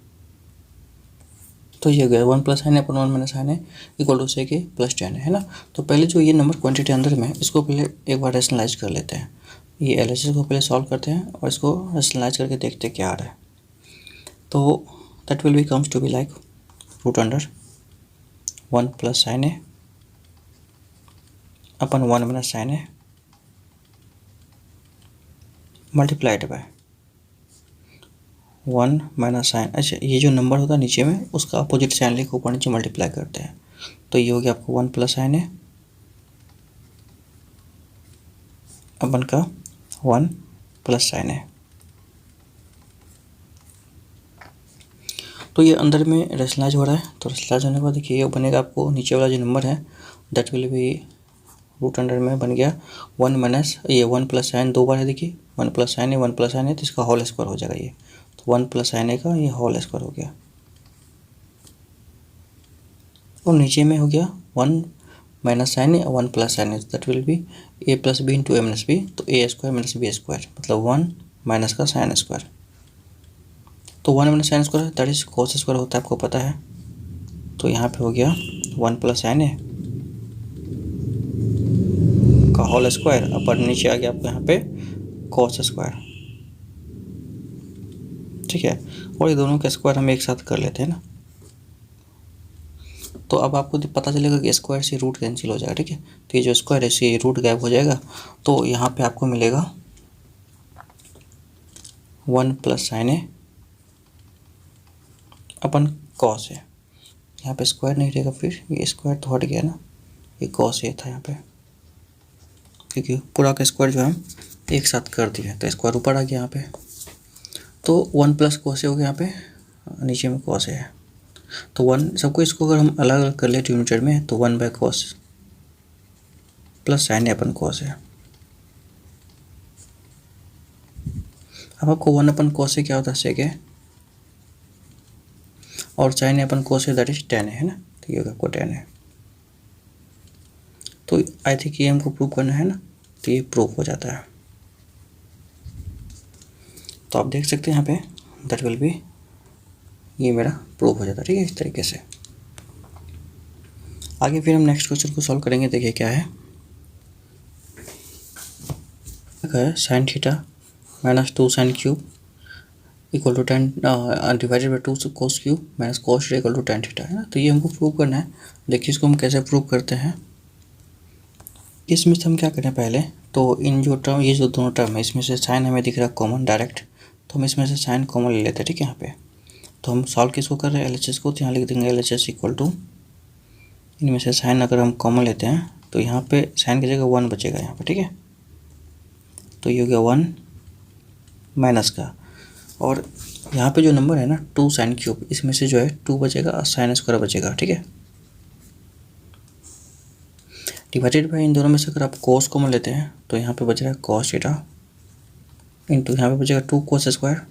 [SPEAKER 1] तो ये गया 1 प्लस साइन है अपन 1 माइनस साइन है इक्वल टू सेक के प्लस 10 है ना। तो पहले जो ये नंबर क्वांटिटी अंदर में इसको पहले एक बार रेशनलाइज कर लेते हैं, ये LHS को पहले सॉल्व करते हैं और इसको रेशनलाइज करके देखते हैं क्या आ रहा है। तो that will be comes to be like root under 1 plus sine है अपन 1 माइनस साइन है मल्टीप्लाइड बाय 1 माइनस साइन। अच्छा ये जो नंबर होता है नीचे में उसका अपोजिट साइन लेके ऊपर नीचे मल्टीप्लाई करते हैं, तो ये हो गया आपको 1 प्लस साइन है अपन का 1 प्लस साइन है। तो ये अंदर में रेशनलाइज हो रहा है, तो रेशनलाइज होने के बाद देखिए ये बनेगा आपको नीचे वाला जो नंबर है that will be root under में बन गया 1 माइनस ये 1 प्लस साइन 2 बार है, देखिए 1 प्लस साइन है 1 प्लस साइन है, तो इसका होल स्क्वायर हो जाएगा ये, तो 1 प्लस साइन है का ये होल स्क्वायर हो गया, और नीचे में हो गया 1 माइनस साइन है 1 प्लस साइन है, that will be A plus B into A minus B, तो A square minus B square मतलब 1 माइनस का साइन स्क्वायर, तो 1 minus sine square that is cos square होता है, आपको पता है, तो यहाँ पे हो गया 1 प्लस साइन है का होल स्क्वायर, अपर नीचे आ गया आपको यहाँ पे कॉस स्क्वायर, ठीक है, और ये दोनों का स्क्वायर हम एक साथ कर लेते हैं ना, तो अब आपको पता चलेगा कि स्क्वायर से रूट कैंसिल हो जाएगा, ठीक है, तो ये जो स्क्वायर है इससे रूट गायब हो जाएगा, तो यहाँ पे आपको मिलेगा 1 प्लस साइन है अपन कॉस है, यहाँ पे स्क्वायर नहीं रहेगा, फिर ये स्क्वायर तो हट गया ना, ये कॉस है था यहाँ पे, क्योंकि पूरा का स्क्वायर जो है एक साथ कर दिया तो स्क्वायर ऊपर आ गया यहाँ पे, तो 1 प्लस कॉस हो गया यहाँ पे, नीचे में कॉस है, तो 1 सबको इसको अगर हम अलग अलग कर ले न्यूमरेटर में तो 1 बाय कॉस प्लस साइन है अपन कॉस है, अब आपको 1 अपन कॉस से क्या होता है सेक है, और साइन है अपन कॉस है दैट इज टेन है ना, तो ये होगा आपको 10 है, तो आई थिंक ये हमको प्रूव करना है ना, तो ये प्रूव हो जाता है, तो आप देख सकते हैं यहाँ पे दैट विल बी ये मेरा प्रूव हो जाता है, ठीक है, इस तरीके से। आगे फिर हम नेक्स्ट क्वेश्चन को सॉल्व करेंगे, देखिए क्या है, sine theta minus 2 sine cube equal to 10 divided by 2 cos cube minus cos theta equal to 10 theta है ना, तो ये हमको प्रूव करना है, देखिए इसको हम कैसे प्रूव करते हैं, इसमें से हम क्या करें पहले, तो इन जो टर्म ये जो दोनों टर्म है इसमें से साइन हमें दिख रहा है कॉमन डायरेक्ट, तो हम इसमें से साइन कॉमन ले लेते हैं, ठीक है, यहाँ पे तो हम सॉल्व किसको कर रहे हैं LHS को, तो यहाँ लिख देंगे LHS इक्वल टू इनमें से साइन अगर हम कॉमन लेते हैं तो यहाँ पे साइन की जगह 1 बचेगा यहाँ पे, ठीक है, तो ये हो गया 1 माइनस का, और यहाँ पे जो नंबर है ना 2 साइन क्यूब इसमें से जो है 2 बचेगा और साइन स्क्वायर बचेगा, ठीक है, डिवाइडेड बाई इन दोनों में से अगर आप कोस कॉमन लेते हैं तो यहाँ पे बच रहा है कॉस थीटा इंटू यहाँ पे बचेगा 2 कोस स्क्वायर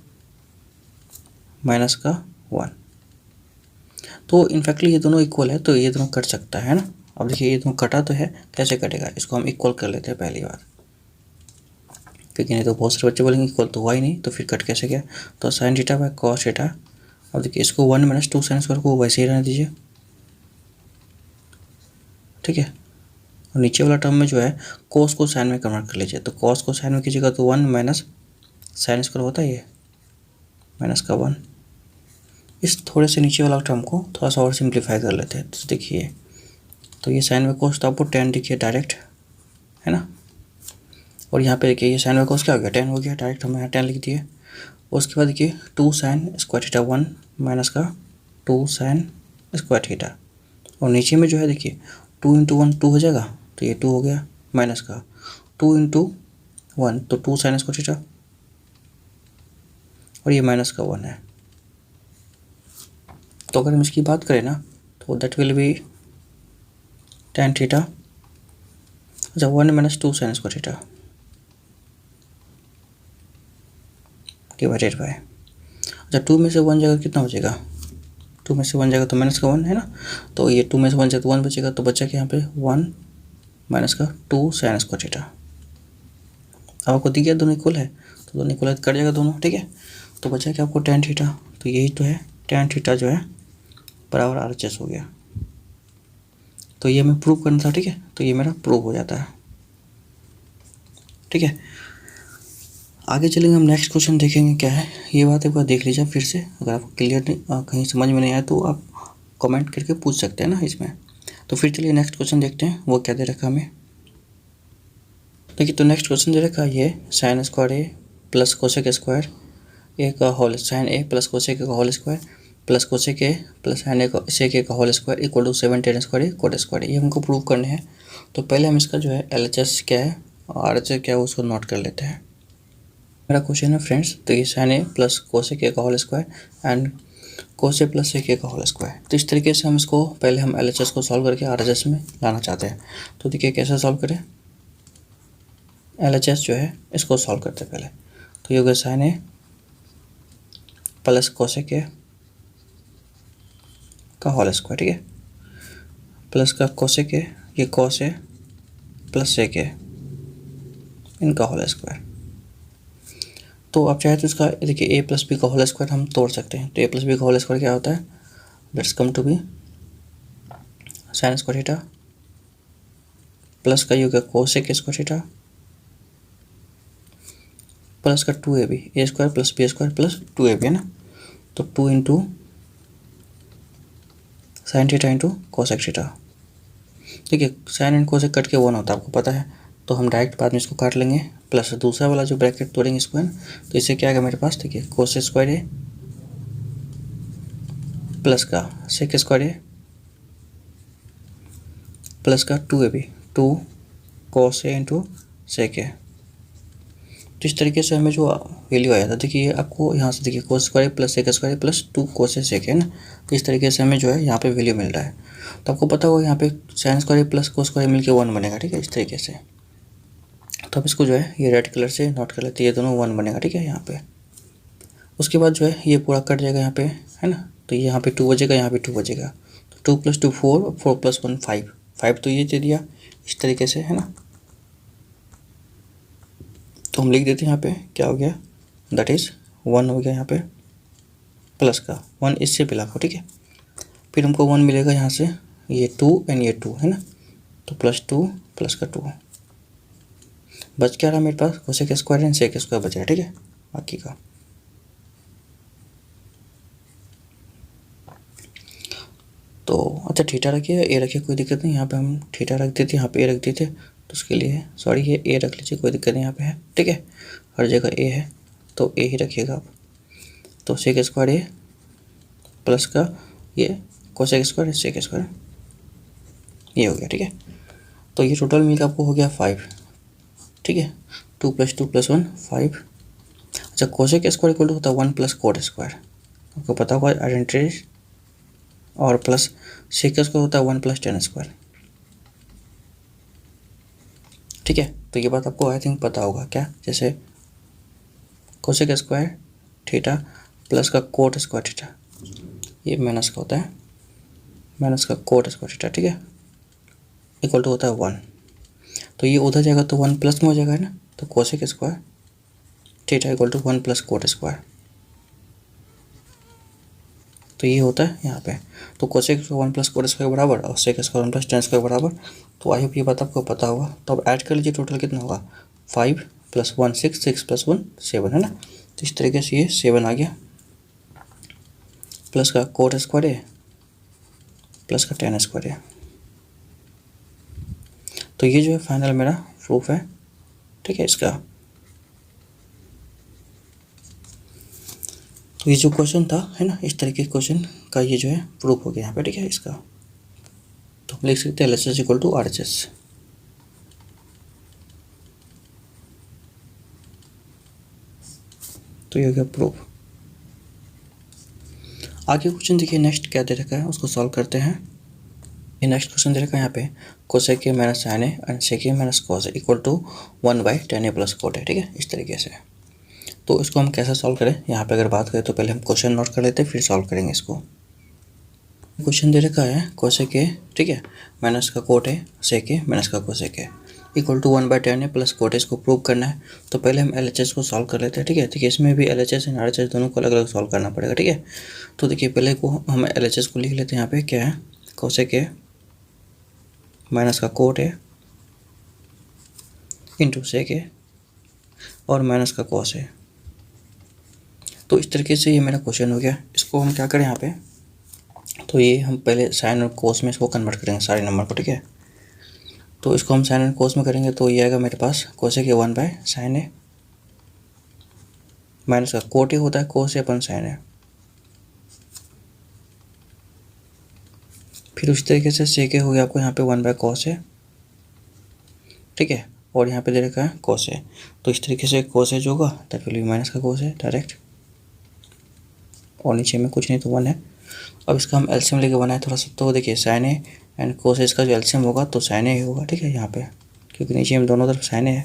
[SPEAKER 1] माइनस का 1, तो इनफैक्टली ये दोनों इक्वल है तो ये दोनों कट सकता है ना, अब देखिए ये दोनों कटा तो है, कैसे कटेगा, इसको हम इक्वल कर लेते हैं पहली बार, क्योंकि नहीं तो बहुत सारे बच्चे बोलेंगे इक्वल तो हुआ ही नहीं, तो फिर कट कैसे गया, तो sine theta by cos theta, अब देखिए इसको 1 माइनस 2 साइन स्क्वायर को वैसे ही रहने दीजिए, ठीक है, और नीचे वाला टर्म में जो है कोस को साइन में कन्वर्ट कर लीजिए, तो कॉस को साइन में कीजिएगा तो 1 माइनस साइन स्क्वायर होता है ये माइनस का 1, इस थोड़े से नीचे वाला टर्म को थोड़ा सा और सिंप्लीफाई कर लेते हैं, तो देखिए तो ये साइन में कोस तो आपको 10 दिखिए डायरेक्ट है ना, और यहाँ पे देखिए ये साइन में कोस क्या हो गया 10 हो गया डायरेक्ट, हम यहाँ 10 लिख दिए, उसके बाद देखिए 2 साइन स्क्वायर थीटा 1 माइनस का 2 साइन स्क्वायर थीटा, और नीचे में जो है देखिए 2 इंटू 1 2 हो जाएगा, तो ये 2 हो गया माइनस का 2 इंटू 1 तो 2 साइन स्क्वायर थीटा, और ये माइनस का 1 है, तो अगर हम इसकी बात करें ना तो that will B tan theta, अच्छा 1 minus 2 sign square theta divided by, अच्छा 2 में से 1 जगह कितना बचेगा, 2 में से 1 जगह तो माइनस का 1 है ना, तो ये 2 में से 1 जगह तो 1 बचेगा, तो बचा क्या यहाँ पे 1 माइनस का 2 साइन स्क्वायर थीटा, अब आपको दिख गया दोनों इक्वल है, तो दोनों इक्वल है कट जाएगा दोनों, ठीक है, तो बचा क्या आपको tan थीटा, तो यही तो है tan थीटा जो है बराबर RHS हो गया, तो ये हमें प्रूव करना था, ठीक है, तो ये मेरा प्रूव हो जाता है, ठीक है। आगे चलेंगे हम नेक्स्ट क्वेश्चन देखेंगे क्या है, ये बात एक बार देख लीजिए फिर से, अगर आपको क्लियर नहीं कहीं समझ में नहीं आया तो आप कमेंट करके पूछ सकते हैं ना इसमें, तो फिर चलिए नेक्स्ट क्वेश्चन देखते हैं वो क्या दे रखा हमें, देखिए तो नेक्स्ट क्वेश्चन दे रखा है ये sine square A plus cosec square A का whole sine A plus cosec का whole square plus cosec A plus sine A का सेक ए का whole square equal to 7 tan square A cot square, ये हमको prove करने हैं, तो पहले हम इसका जो है LHS क्या है और RHS क्या है उसको नोट कर लेते हैं। मेरा क्वेश्चन है फ्रेंड्स, तो ये sine A plus cosec A का whole square and cos A plus sec A का होल स्क्वायर। तो इस तरीके से हम इसको पहले हम LHS को सॉल्व करके RHS में लाना चाहते हैं। तो देखिए कैसे सॉल्व करें, LHS जो है इसको सॉल्व करते हैं पहले। तो ये हो गया sine A plus cosec A का होल स्क्वायर, ठीक है, प्लस का कोसेक ए, ये कॉस ए प्लस सेक ए इनका होल स्क्वायर। तो आप चाहे तो इसका देखिए ए प्लस बी का होल स्क्वायर हम तोड़ सकते हैं। तो ए प्लस बी का होल स्क्वायर क्या होता है, let's come to be sine square theta plus का ये हो गया कोसेक स्क्वायर थीटा प्लस का 2ab A square plus B square plus 2ab है ना। तो 2 into sine theta into cosec theta. ठीक है, साइन एंड कोसेक कट के 1 होता है, आपको पता है। तो हम डायरेक्ट बाद में इसको काट लेंगे, प्लस दूसरा वाला जो ब्रैकेट तोड़ेंगे इसको है ना। तो इससे क्या आएगा मेरे पास, देखिए कोस स्क्वायर ए प्लस का सेक स्क्वायर ए प्लस का 2ab 2 cos A into sec A. तो इस तरीके से हमें जो वैल्यू आया था, देखिए आपको यहाँ से देखिए cos square plus sec square plus 2 cos A sec है ना। तो इस तरीके से हमें जो है यहाँ पे वैल्यू मिल रहा है। तो आपको पता होगा यहाँ पे sine square plus cos square मिल के 1 बनेगा, ठीक है, इस तरीके से। तो अब इसको जो है ये रेड कलर से नोट कर लेते हैं, ये दोनों 1 बनेगा, ठीक है, यहाँ पे। उसके बाद जो है ये पूरा कट जाएगा यहाँ पे, है ना। तो यहाँ पे 2 बचेगा, यहाँ पे 2 बचेगा। तो 2 + 2 4, 4 + 1 5, 5 तो ये दे दिया इस तरीके से, है ना। तो हम लिख देते हैं यहाँ पे क्या हो गया, दैट इज़ 1 हो गया यहाँ पे प्लस का 1 इससे मिला को, ठीक है। फिर हमको 1 मिलेगा यहाँ से, ये 2 एंड ये 2 है ना। तो +2 प्लस का 2 बच क्या रहा मेरे पास, cosec square and sec square बचा है, ठीक है, बाकी का। तो अच्छा थीटा रखिए, ए रखिए, कोई दिक्कत नहीं। यहाँ पे हम थीटा रख देते, यहाँ पे ए रख देते, तो उसके लिए सॉरी ये ए रख लीजिए, कोई दिक्कत नहीं यहाँ पे है, ठीक है, हर जगह ए है तो ए ही रखिएगा आप। तो सेक स्क्वायर ए प्लस का ये कोसेक स्क्वायर सेक स्क्वायर ये हो गया, ठीक है। तो ये टोटल मिलकर आपको हो गया 5, ठीक है। 2 + 2 + 1 5। अच्छा कोसेक स्क्वायर इक्वल टू होता है 1 + कोट स्क्वायर, आपको पता होगा आइडेंटिटी। और प्लस सेक स्क्वायर होता है 1 + tan स्क्वायर, ठीक है। तो ये बात आपको आई थिंक पता होगा क्या, जैसे कोसेक स्क्वायर थीटा प्लस का कोट स्क्वायर थीटा, ये माइनस का होता है माइनस का कोट स्क्वायर थीटा, ठीक है, इक्वल टू होता है 1। तो ये उधर जाएगा तो 1 प्लस में हो जाएगा, है ना। तो cosec square theta equal to 1 + cot square, तो ये होता है यहाँ पे। तो कोसेक 1 + कोट स्क्वायर बराबर और सेक स्क्वायर 1 + tan स्क्वायर बराबर। तो आई होप ये बात आपको पता होगा। तो अब ऐड कर लीजिए, टोटल कितना होगा 5 + 1 6, 6 + 1 7, है ना। तो इस तरीके से ये 7 आ गया, प्लस का कोट स्क्वायर है प्लस का tan स्क्वायर है। तो ये जो है फाइनल मेरा प्रूफ है, ठीक है, इसका। तो ये जो क्वेश्चन था, है ना, इस तरीके के क्वेश्चन का ये जो है प्रूफ हो गया यहाँ पे, ठीक है, इसका। तो हम लिख सकते हैं LHS इक्वल टू RHS। तो ये हो गया प्रूफ। आगे क्वेश्चन देखिए, नेक्स्ट क्या दे रखा है उसको सॉल्व करते हैं। ये नेक्स्ट क्वेश्चन दे रखा है यहाँ पे, cosec A minus sine A and sec A minus cos A equal to 1/tan a + cot है, ठीक है, इस तरीके से। तो इसको हम कैसे सॉल्व करें, यहाँ पे अगर बात करें तो पहले हम क्वेश्चन नोट कर लेते हैं, फिर सॉल्व करेंगे इसको। क्वेश्चन दे रखा है कोसेक ए, ठीक है, माइनस का cot A sec A minus का cosec A equal to 1/tan a + cot A, इसको प्रूव करना है। तो पहले हम LHS को सॉल्व कर लेते हैं, ठीक है। देखिए इसमें भी LHS एंड RHS दोनों को अलग अलग सॉल्व करना पड़ेगा, ठीक है। तो देखिए पहले को हम LHS को लिख लेते हैं, यहाँ पे क्या है, कोसेक ए माइनस का कोट ए इंटू सेक ए और माइनस का कॉस ए। तो इस तरीके से ये मेरा क्वेश्चन हो गया। इसको हम क्या करें यहाँ पे, तो ये हम पहले साइन और कोस में इसको कन्वर्ट करेंगे सारे नंबर को, ठीक है। तो इसको हम साइन और कोस में करेंगे तो ये आएगा मेरे पास cosec A 1/sin A minus का कोट ए होता है कोस ए अपन साइन ए। फिर उस तरीके से सेक ए हो गया आपको यहाँ पे 1/cos ए, ठीक है, और यहाँ पे दे रखा है cos ए। तो इस तरीके से cos ए जो होगा दैट विल बी माइनस का cos ए डायरेक्ट, और नीचे में कुछ नहीं तो 1 है। अब इसका हम एलसीएम लेके बनाए थोड़ा सा, तो देखिए साइन ए एंड कोस ए, इसका जो एलसीएम होगा तो साइन ए होगा, ठीक है, यहाँ पे क्योंकि नीचे में दोनों तरफ साइन ए है,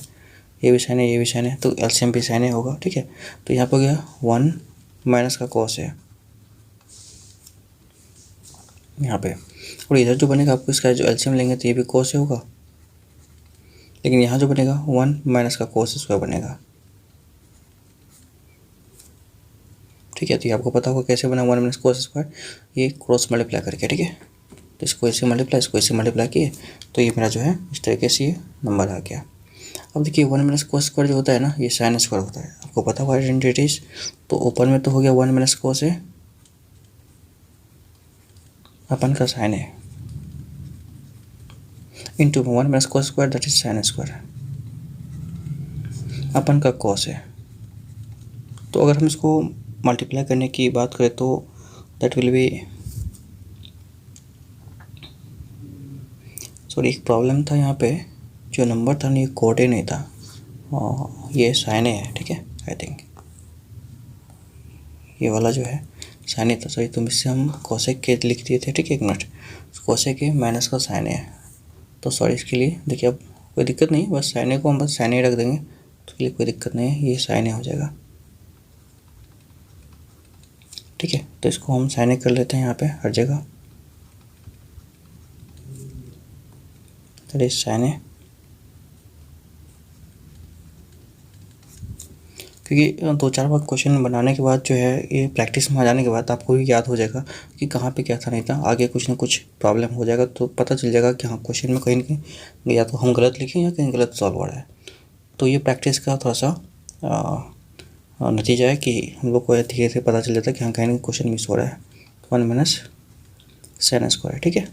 [SPEAKER 1] ये भी साइन है ये भी साइन है, तो एलसीएम भी साइन ए होगा, ठीक है। तो यहाँ पर गया 1 माइनस का कोस ए यहाँ पे, और इधर जो बनेगा आपको इसका जो एलसीएम लेंगे तो ये भी कोस ए होगा, लेकिन यहाँ जो बनेगा 1 माइनस का कोस स्क्वायर बनेगा, ठीक है। तो ये आपको पता होगा कैसे बना 1 माइनस कोस स्क्वायर, ये क्रॉस मल्टीप्लाई करके, ठीक है। तो इसको ऐसे मल्टीप्लाई, इसको ऐसे मल्टीप्लाई किए, तो ये मेरा जो है इस तरीके से ये नंबर आ गया। अब देखिए 1 माइनस कोस स्क्वायर जो होता है ना, ये साइन स्क्वायर होता है, आपको पता होगा आइडेंटिटीज। तो ऊपर में तो हो गया 1 माइनस कोस ए अपन का साइन है into 1 minus cos square that is sign square अपन का कॉस है। तो अगर हम इसको मल्टीप्लाई करने की बात करें तो दैट विल बी, सॉरी एक प्रॉब्लम था यहाँ पे, जो नंबर था ना ये कोड ए नहीं था, ये साइन ए है, ठीक है। आई थिंक ये वाला जो है साइन ए था, सॉरी, तुम इससे हम कोसेक के लिख दिए थे, ठीक है। एक मिनट, कोसेक के माइनस का साइन ए है, तो सॉरी इसके लिए देखिए अब कोई दिक्कत नहीं, बस साइन ए को हम बस साइन ए रख देंगे, तो इसके लिए कोई दिक्कत नहीं है, ये साइन ए हो जाएगा, ठीक है। तो इसको हम साइन ए कर लेते हैं यहाँ पे हर जगह, दैट इज साइन ए, क्योंकि 2-4 बार क्वेश्चन बनाने के बाद जो है ये प्रैक्टिस में आ जाने के बाद आपको भी याद हो जाएगा कि कहाँ पे क्या था नहीं था, आगे कुछ ना कुछ प्रॉब्लम हो जाएगा तो पता चल जाएगा कि हाँ क्वेश्चन में कहीं ना कहीं या तो हम गलत लिखें या कहीं गलत सॉल्व हो रहा है। तो ये प्रैक्टिस का थोड़ा सा नतीजा है कि हम लोग को धीरे धीरे पता चल जाता है कि हाँ कहीं ना क्वेश्चन मिस हो रहा है। 1 माइनस साइन स्क्वायर, ठीक है।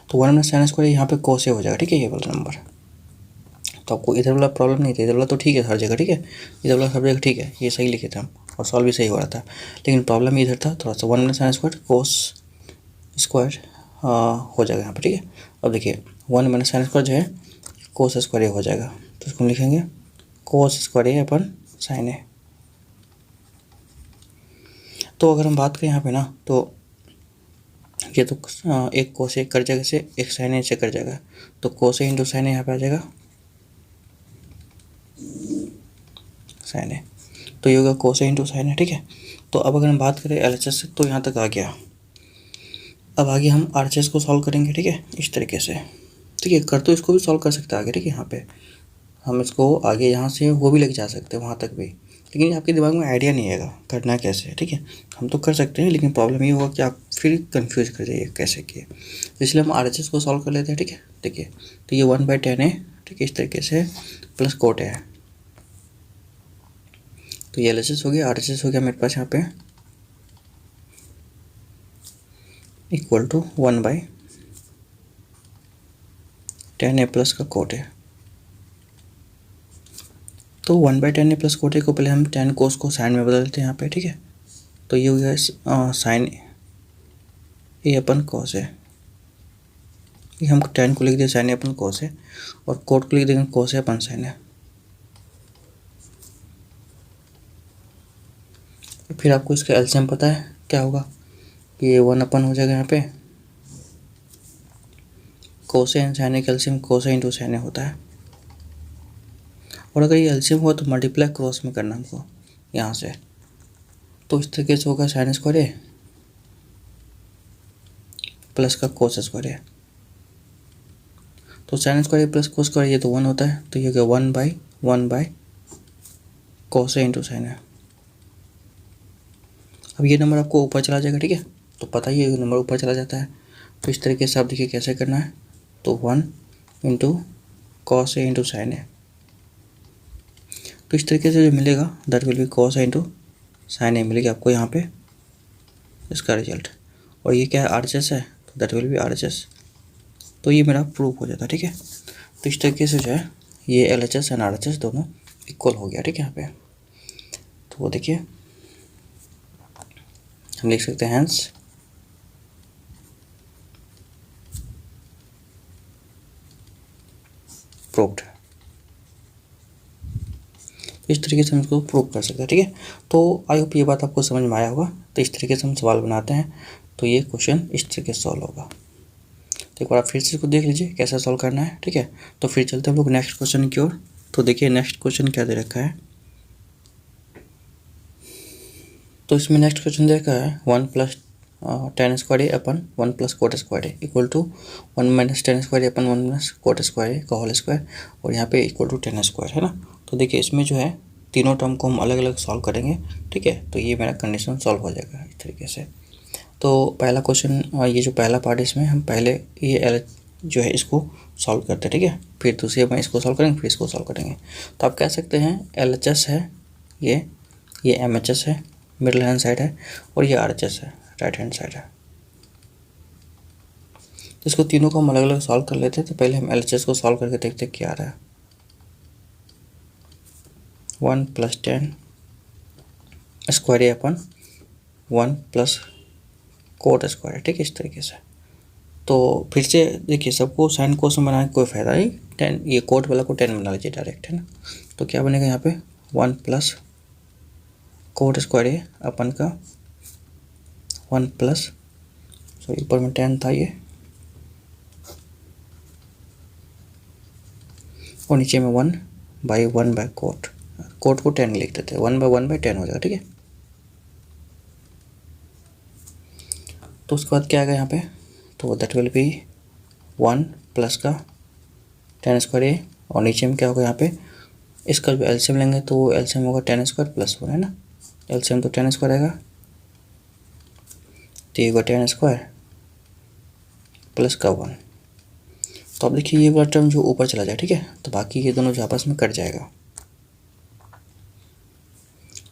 [SPEAKER 1] तो 1 माइनस साइन स्क्वायर यहाँ पे कोस ए हो जाएगा, ठीक है, ये वाला नंबर। तो आपको इधर वाला प्रॉब्लम नहीं था, इधर वाला तो ठीक है हर जगह, ठीक है, इधर वाला सब जगह ठीक है, ये सही लिखे थे हम और सॉल्व भी सही हो रहा था, लेकिन प्रॉब्लम इधर था थोड़ा सा। 1 minus sine square cos square हो जाएगा यहाँ पर, ठीक है। अब देखिए 1 माइनस साइन स्क्वायर जो है कोस स्क्वायर ए हो जाएगा, तो इसको हम लिखेंगे cos square A upon sine A. तो अगर हम बात करें यहाँ पे ना, तो ये तो एक कोस ए कर जाएगा से एक साइन ए से कर जाएगा, तो कोस ए इंटू साइन ए यहाँ पे आ जाएगा साइन है, तो ये होगा कोस ए इंटू साइन है, ठीक है। तो अब अगर हम बात करें एलएचएस से, तो यहाँ तक आ गया। अब आगे हम आरएचएस को सॉल्व करेंगे, ठीक है, इस तरीके से, ठीक है। कर तो इसको भी सॉल्व कर सकते हैं आगे, ठीक है, यहाँ पे हम इसको आगे यहाँ से वो भी लेके जा सकते हैं वहाँ तक भी, लेकिन आपके दिमाग में आइडिया नहीं आएगा करना कैसे है, ठीक है। हम तो कर सकते हैं, लेकिन प्रॉब्लम ये होगा कि आप फिर कन्फ्यूज कर जाइए कैसे किए, इसलिए हम आरएचएस को सॉल्व कर लेते हैं, ठीक है। देखिए तो ये 1/10 है, ठीक है, इस तरीके से प्लस कोट है, तो ये एलएचएस हो गया, आरएचएस हो गया मेरे पास यहाँ पे इक्वल टू 1/10 ए प्लस का कोट है। तो 1/10 ए प्लस कोट ए को पहले हम 10 कोस को साइन में बदलते हैं यहाँ पे, ठीक है। तो ये हो गया साइन ए अपन कोस है, ये हम 10 को लिख दिया साइन ए अपन कोस है, और कोट को लिख देंगे कोस है अपन साइन है। फिर आपको इसका एलसीएम पता है क्या होगा, ये 1 अपन हो जाएगा यहाँ पे, कोस एंड साइन ए का एलसीएम कोस इंटू साइन ए होता है, और अगर ये एलसीएम हुआ तो मल्टीप्लाई क्रॉस में करना हमको यहाँ से, तो इस तरीके से होगा साइन स्क्वायर ए प्लस का कोस स्क्वायर ए। तो sign square A plus cos square ये तो 1 होता है, तो ये हो गया 1/1 कोस ए इंटू साइन ए। अब ये नंबर आपको ऊपर चला जाएगा, ठीक है, तो पता ही है ये नंबर ऊपर चला जाता है, तो इस तरीके से आप देखिए कैसे करना है, तो 1 into cos A into sine A, तो इस तरीके से जो मिलेगा that will be cos A into sine A मिलेगी आपको यहाँ पे इसका रिजल्ट। और ये क्या है आरएचएस है, तो दैट विल बी आरएचएस, तो ये मेरा प्रूफ हो जाता है, ठीक है। तो इस तरीके से जो है ये एलएचएस एंड आरएचएस दोनों इक्वल हो गया, ठीक है। यहाँ पे तो वो देखिए हम लिख सकते हैं हैंस प्रूव्ड। इस तरीके से हम इसको प्रूव कर सकते हैं, ठीक है। तो आई होप ये बात आपको समझ में आया होगा। तो इस तरीके से हम सवाल बनाते हैं, तो ये क्वेश्चन इस तरीके से सॉल्व होगा। तो एक बार आप फिर से इसको देख लीजिए कैसे सॉल्व करना है, ठीक है। तो फिर चलते हैं हम लोग नेक्स्ट क्वेश्चन की ओर। तो देखिए नेक्स्ट क्वेश्चन क्या दे रखा है। तो इसमें नेक्स्ट क्वेश्चन दे रखा है 1 plus tan square A upon 1 plus cot square A equal to 1 minus tan square A upon 1 minus cot square A का होल स्क्वायर, और यहाँ पे इक्वल टू tan स्क्वायर है ना। तो देखिए इसमें जो है तीनों टर्म को हम अलग अलग सॉल्व करेंगे, ठीक है। तो ये मेरा कंडीशन सॉल्व हो जाएगा इस तरीके से। तो पहला क्वेश्चन, ये जो पहला पार्ट इसमें हम पहले ये एल जो है इसको सॉल्व करते हैं, ठीक है। फिर दूसरे में इसको सॉल्व करेंगे, फिर इसको सॉल्व करेंगे। तो आप कह सकते हैं LHS है ये MHS है, मिडिल हैंड साइड है, और ये RHS है, राइट हैंड साइड है। इसको तीनों को हम अलग अलग सॉल्व कर लेते हैं। तो पहले हम LHS को सॉल्व करके देखते हैं क्या आ रहा है। 1 plus tan square A upon 1 plus cot square, ठीक है, इस तरीके से। तो फिर से देखिए सबको साइन कोस में बनाने का कोई फ़ायदा नहीं, टेन ये कोट वाला को 10 बना लीजिए डायरेक्ट, है ना। तो क्या बनेगा यहाँ पे 1 plus cot square A upon का 1 प्लस, सॉरी ऊपर में 10 था ये, और नीचे में 1 बाई कोट को 10 लिख देते हैं, 1 बाई 10 हो जाएगा, ठीक है। तो उसके बाद क्या आएगा यहाँ पे, तो दैट विल बी 1 प्लस का tan स्क्वायर ए, और नीचे में क्या होगा यहाँ पे, इसका जो एलसीएम लेंगे तो एलसीएम होगा tan स्क्वायर प्लस 1, है ना। एलसीएम तो tan स्क्वायर आएगा, तो ये होगा tan स्क्वायर प्लस का 1। तो अब देखिए ये वाला टर्म जो ऊपर चला जाए, ठीक है, तो बाकी ये दोनों जो आपस में कट जाएगा।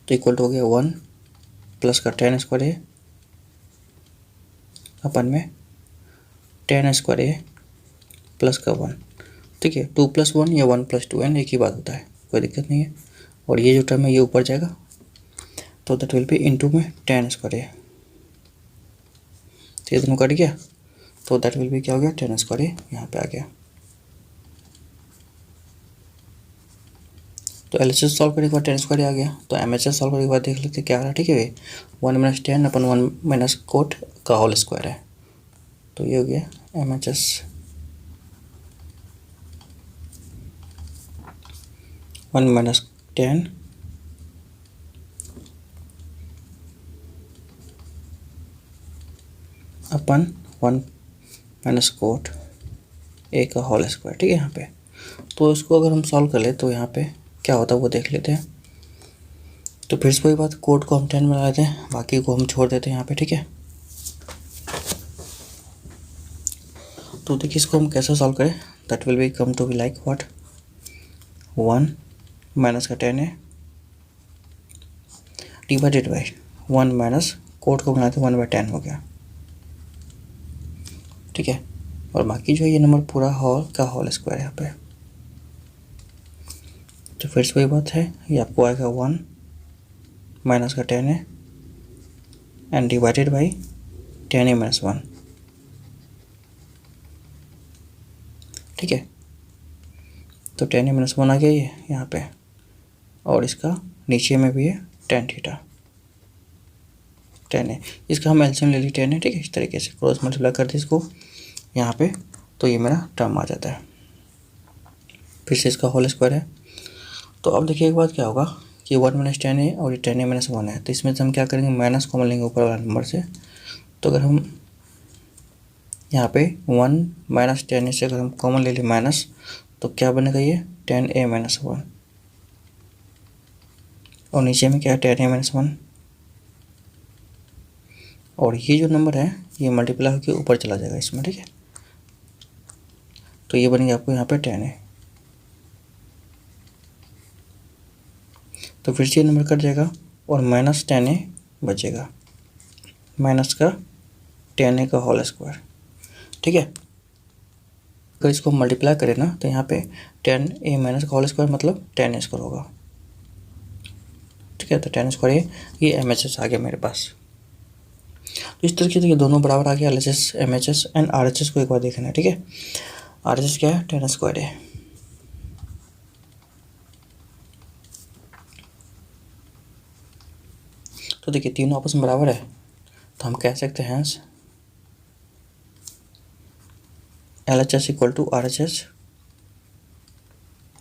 [SPEAKER 1] तो इक्वल हो गया 1 प्लस का tan स्क्वायर ए अपन में tan स्क्वायर ए प्लस का 1, ठीक है। 2 प्लस 1 या 1 प्लस 2 एक ही बात होता है, कोई दिक्कत नहीं है। और ये जो टर्म है ये ऊपर जाएगा, तो दैट विल बी इनटू में tan स्क्वायर ए, तो ये दोनों कट गया, तो दैट विल बी क्या हो गया tan स्क्वायर ए यहाँ पे आ गया। तो LHS सॉल्व करने के बाद tan स्क्वायर ए आ गया। तो MHS सॉल्व करने के बाद देख लेते क्या आ रहा है, ठीक है। 1 माइनस tan अपन 1 माइनस कोट का होल स्क्वायर है, तो ये हो गया MHS 1 minus tan upon 1 minus cot A का होल स्क्वायर, ठीक है यहाँ पे। तो इसको अगर हम सॉल्व कर ले तो यहाँ पे क्या होता है वो देख लेते हैं। तो फिर से वही बात, कोट को हम 10 बना लेते हैं, बाकी को हम छोड़ देते हैं यहाँ पे, ठीक है। तो देखिए इसको हम कैसे सॉल्व करें, that will be come to be like what 1 minus का 10 है डिवाइडेड बाई 1 माइनस कोट को बनाते 1 बाई 10 हो गया, ठीक है। और बाकी जो है ये नंबर पूरा होल का होल स्क्वायर यहाँ पे। तो फिर से वही बात है, ये आपको आएगा 1 माइनस का 10 है and divided by 10a minus 1, ठीक है। तो 10a माइनस 1 आ गया ये यहाँ पे, और इसका नीचे में भी है tan थीटा 10 है, इसका हम एलसीएम ले ली 10 है, ठीक है। इस तरीके से क्रॉस मल्टीप्लाई कर दी इसको यहाँ पे, तो ये मेरा टर्म आ जाता है। फिर से इसका होल स्क्वायर है। तो अब देखिए एक बात क्या होगा कि 1 माइनस 10 है और ये 10a माइनस 1 है, तो इसमें से हम क्या करेंगे माइनस कॉमन लेंगे ऊपर वाला नंबर से। तो अगर हम यहाँ पे 1 माइनस 10 से अगर हम कॉमन ले लें माइनस, तो क्या बनेगा ये 10a माइनस 1, और नीचे में क्या है 10a माइनस 1, और ये जो नंबर है ये मल्टीप्लाई होकर ऊपर चला जाएगा इसमें, ठीक है। तो ये बनेगा आपको यहाँ पे 10 है। तो फिर से ये नंबर कट जाएगा और माइनस 10a बचेगा, माइनस का 10a का होल स्क्वायर, ठीक है। अगर इसको मल्टीप्लाई करें ना तो यहाँ पे 10a माइनस का होल स्क्वायर मतलब 10a स्क्वायर होगा, ठीक है। तो 10 स्क्वायर ये MHS आ गया मेरे पास। तो इस तरीके से ये दोनों बराबर आ गया, LHS MHS एंड RHS को एक बार देखना है, ठीक है। RHS क्या है 10 स्क्वायर है, तो देखिए तीनों आपस में बराबर है, तो हम कह सकते हैं LHS equal to RHS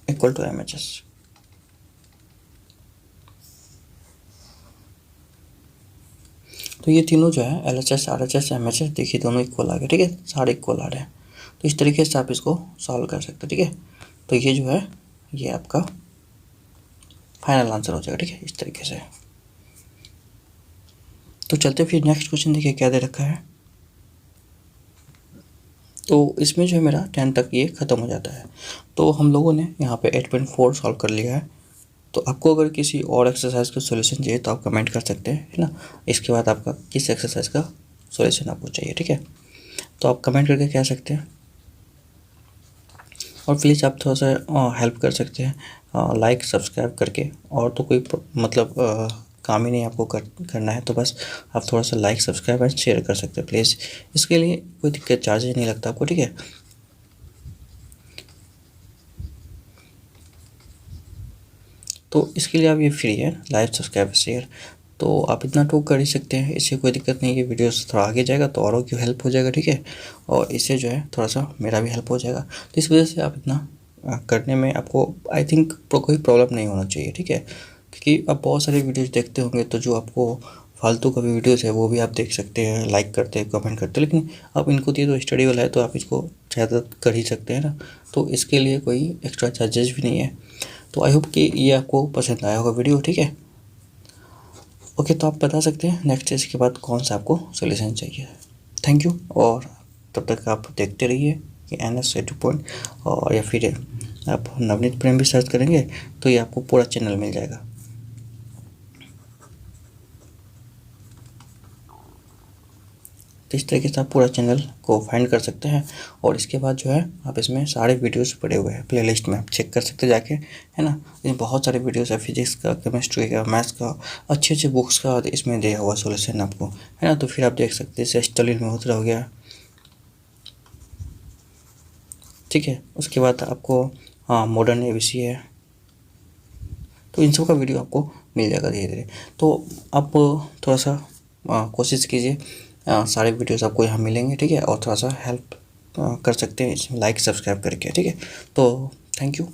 [SPEAKER 1] equal to MHS। तो ये तीनों जो है LHS RHS MHS देखिए दोनों इक्वल आ गए, ठीक है, सारे इक्वल आ रहे हैं। तो इस तरीके से आप इसको सॉल्व कर सकते हैं, ठीक है। तो ये जो है ये आपका फाइनल आंसर हो जाएगा, ठीक है, इस तरीके से। तो चलते फिर नेक्स्ट क्वेश्चन देखिए क्या दे रखा है। तो इसमें जो है मेरा 10 तक ये ख़त्म हो जाता है। तो हम लोगों ने यहाँ पे 8.4 सॉल्व कर लिया है। तो आपको अगर किसी और एक्सरसाइज का सॉल्यूशन चाहिए तो आप कमेंट कर सकते हैं, है ना। इसके बाद आपका किस एक्सरसाइज का सॉल्यूशन आपको चाहिए, ठीक है, तो आप कमेंट करके कह सकते हैं। और प्लीज़ आप थोड़ा सा हेल्प कर सकते हैं लाइक सब्सक्राइब करके, और तो कोई मतलब काम ही नहीं आपको करना है, तो बस आप थोड़ा सा लाइक सब्सक्राइब एंड शेयर कर सकते हैं प्लीज़। इसके लिए कोई दिक्कत चार्जेज नहीं लगता आपको, ठीक है। तो इसके लिए आप ये फ्री है, लाइक सब्सक्राइब शेयर, तो आप इतना तो कर ही सकते हैं, इससे कोई दिक्कत नहीं है। वीडियोस थोड़ा आगे जाएगा तो औरों की हेल्प हो जाएगा, ठीक है, और इससे जो है थोड़ा सा मेरा भी हेल्प हो जाएगा। तो इस वजह से आप इतना करने में आपको आई थिंक कोई प्रॉब्लम नहीं होना चाहिए, ठीक है। क्योंकि आप बहुत सारे वीडियोस देखते होंगे, तो जो आपको फालतू का भी वीडियोस है वो भी आप देख सकते हैं, लाइक करते हैं, कमेंट करते हैं, लेकिन आप इनको दिए तो स्टडी वाला है तो आप इसको ज़्यादा कर ही सकते हैं ना। तो इसके लिए कोई एक्स्ट्रा चार्जेस भी नहीं है। तो आई होप कि ये आपको पसंद आया होगा वीडियो, ठीक है। ओके, तो आप बता सकते हैं नेक्स्ट इसके बाद कौन सा आपको सोल्यूशन चाहिए। थैंक यू, और तब तक आप देखते रहिए कि NS एडू पॉइंट, और या फिर आप नवनीत प्रेम भी सर्च करेंगे तो ये आपको पूरा चैनल मिल जाएगा। तो इस तरीके से आप पूरा चैनल को फाइंड कर सकते हैं, और इसके बाद जो है आप इसमें सारे वीडियोस पड़े हुए हैं प्लेलिस्ट में, आप चेक कर सकते हैं जाके, है ना। इसमें बहुत सारे वीडियोस है, फिजिक्स का, केमिस्ट्री का, मैथ्स का, अच्छे अच्छे बुक्स का इसमें दिया हुआ सोल्यूशन आपको, है ना। तो फिर आप देख सकते हैं, जैसे स्टलिन मल्होत्रा हो गया, ठीक है। उसके बाद आपको मॉडर्न ABC है, तो इन सब का वीडियो आपको मिल जाएगा धीरे धीरे। तो आप थोड़ा सा कोशिश कीजिए, सारे वीडियोस आपको यहाँ मिलेंगे, ठीक है, और थोड़ा सा हेल्प कर सकते हैं इसमें लाइक सब्सक्राइब करके, ठीक है। तो थैंक यू।